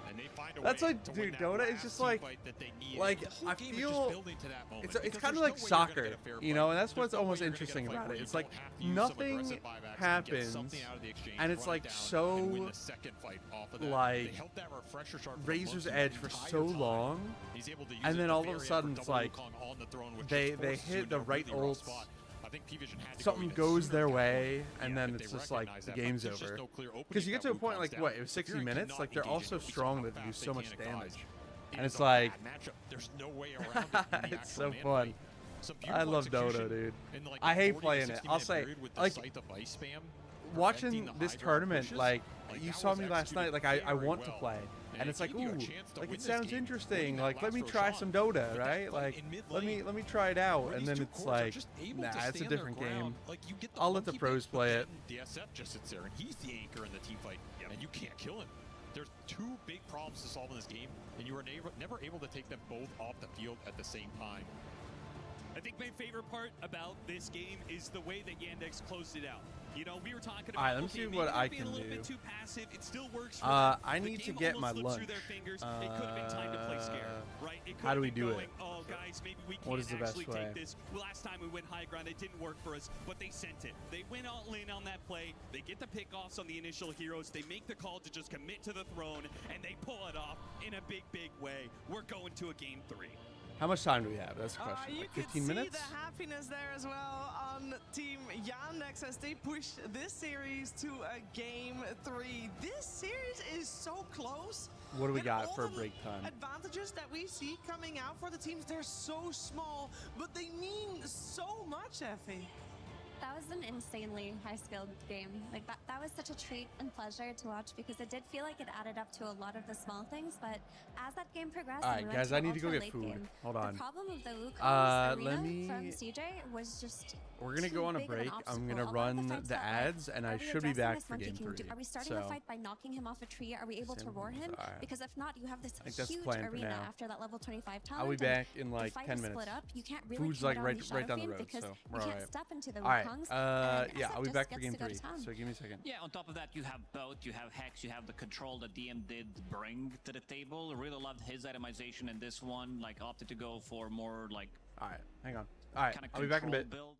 And they find a That's way like, to dude, win that Dota is last just team like- fight that they need. like, The whole I game is feel just building to that moment it's because kind of there's like no way you're gonna soccer, get a fair you know, fight. and that's There's what's no way almost you're gonna get a interesting fight about where it. you It's like don't have to use some nothing aggressive buybacks and get happens, something out of the exchange, and it's run it like down, so, and win the second fight off of that. like, They held that refresher shot for razor's most of edge the for entire so time. long, He's able to use and it then to all of a vary sudden after it's double like Wukong on the throne, which they just forces you hit into the a right really rough ults, spot. I think PVISION had to something go goes even their sooner. way, and Yeah, then if it's they just like recognize the that, but game's there's just over. no clear opening Because you get to that a point Wukong's like, what, it was If 60 Fury minutes? cannot Like, they're all engage so it, we saw strong how that they do fast so they much can damage. advise. And It it's is a like, bad matchup. There's no way around it in the it's actual so man fun. fight. Some I beautiful love Dota, execution dude. in, like, I the hate 40 to playing it. 60 I'll minute say, period with the like, scythe of ice spam, watching preventing the this Hydra tournament, pushes, like, you that saw was me last night, executed like, I very want to well. play. And it's it like, gave you a ooh, chance to like, win it this sounds game, interesting. winning that Like, let last me first try round. some Dota, But that right? fight Like, in mid let lane, me try it out. where And these then two it's cores are like, just able nah, to it's a stand their different ground. game. Like, you get the I'll let the monkey pros bait, but play it. then DSF just sits there, and he's the anchor in the team fight, and you can't kill him. There's two big problems to solve in this game, and you were never able to take them both off the field at the same time. I think my favorite part about this game is the way that Yandex closed it out. You know, we were talking about, Alright, let me see maybe what they're I being can a little do. bit too passive. It still works for them. I The need to game get my almost slipped lunch. through their fingers. It could have been time to play scared, right? It could How do have we been do going, it? oh, guys, maybe we What can't is the best actually way? take this. Last time we went high ground, it didn't work for us, but they sent it. They went all in on that play. They get the pickoffs on the initial heroes. They make the call to just commit to the throne, and they pull it off in a big, big way. We're going to a game 3. How much time do we have? That's the question. You Like could 15 see minutes? the happiness there as well on Team Yandex as they push this series to a game 3. This series is so close. What do we and got all for a the break time? Advantages that we see coming out for the teams, they're so small, but they mean so much, Effie. That was an insanely high-skilled game. Like that was such a treat and pleasure to watch because it did feel like it added up to a lot of the small things. But as that game progressed, Alright, and we went guys, to I the need to go ultra get late food. game, Hold on. The problem of the Wukong's let arena me- from CJ was just We're gonna too go on a big of an break. I'm obstacle. gonna A lot of run fights the felt like, ads, and I are we should be addressing back this for Monkey game King? 3. Are we starting So, the fight by knocking him off a tree? Are we able to roar him? Alright. Because if not, you have this think that's the huge plan for arena now. after that level 25 talent. I'll be and back in the like fight 10 is minutes. split up. You can't really Food's come like down right the Shadow down the Fiend road, because so you we're can't alright. step into the Alright, Wukongs. yeah, SF I'll be just back for gets game to go 3. to town. So give me a second. Yeah, on top of that, you have both. You have Hex, you have the control that DM did bring to the table. Really loved his itemization in this one. Like, opted to go for more, like, Alright, hang on. Alright, kind of I'll be back in a control bit. build.